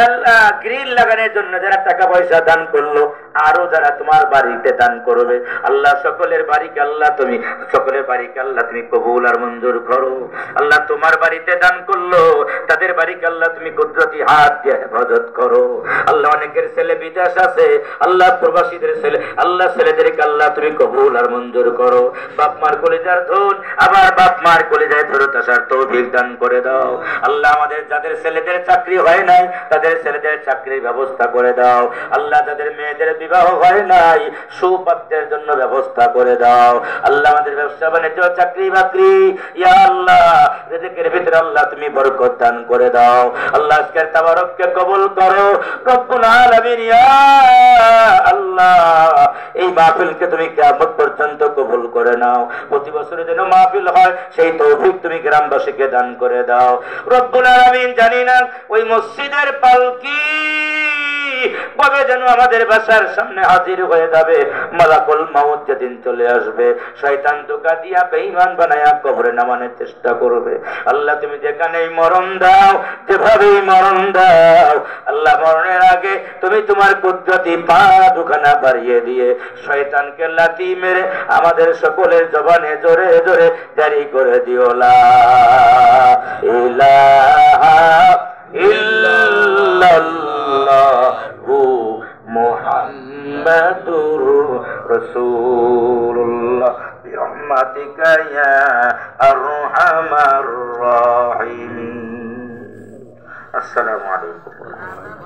আল্লাহ গ্রিল লাগানোর জন্য যারা টাকা পয়সা দান করলো আরো যারা তোমার বাড়িতে দান করবে আল্লাহ সকলের বাড়িকে আল্লাহ তুমি সকলের বাড়িকে আল্লাহ তুমি কবুল আর মঞ্জুর করো। আল্লাহ তোমার বাড়িতে দান করলো তাদের বাড়িকে আল্লাহ তুমি কুদরতি হাত দিয়ে হেফাজত করো। আল্লাহ অনেকের ছেলে বিদেশ আছে আল্লাহ প্রবাসীদের ছেলে আল্লাহ ছেলেদেরকে আল্লাহ তুমি কবুল আর মঞ্জুর করো। বাপ মার কলিজার ধন আবার বাপ মার কলিজায় ফেরত আসার তৌফিক দান করে দাও। আল্লাহ আমাদের যাদের ছেলেদের চাকরি হয় নাই তাদের ছেলেদের চাকরির ব্যবস্থা করে দাও। আল্লাহ যাদের মেয়েদের বিবাহ হয় নাই সুপাত্রের জন্য ব্যবস্থা করে দাও। আল্লাহ আমাদের ব্যবসা বাণিজ্য চাকরি বাকরি ইয়া আল্লাহ রিজিকের ভিতরে আল্লাহ তুমি বরকত দান করে দাও। আল্লাহ আজকের তাবারককে কবুল করো রব্বুল আলামিন ইয়া আল্লাহ এই মাহফিলকে তুমি কিয়ামত পর্যন্ত কবুল করে নাও। প্রতি বছর যেন মাহফিল হয় সেই তৌফিক তুমি গ্রামবাসীকে দান করে দাও রব্বুল আলামিন। জানি না ওই মসজিদের পালকি কবে যেন আমাদের বাসার সামনে হাজির হয়ে যাবে মালাকুল মাউত যেদিন চলে আসবে শয়তান ধোঁকা দিয়া বেঈমান বানায়া কবরে নামানোর চেষ্টা করবে আল্লাহ তুমি যেখানেই মরণ দাও যেভাবেই মরণ দাও আল্লাহ মরণের আগে তুমি তোমার কুদরতি পা দুখানা বাড়িয়ে দিয়ে শয়তানকে লাথি মেরে আমাদের সকলের জবানে জোরে জোরে জারি করে দিও লা ইলাহা ইল্লাল্লাহু মুহাম্মাদুর রাসূলুল্লাহ বিরহমাতিকা ইয়া আরহামার রাহিম। আসসালামু আলাইকুম।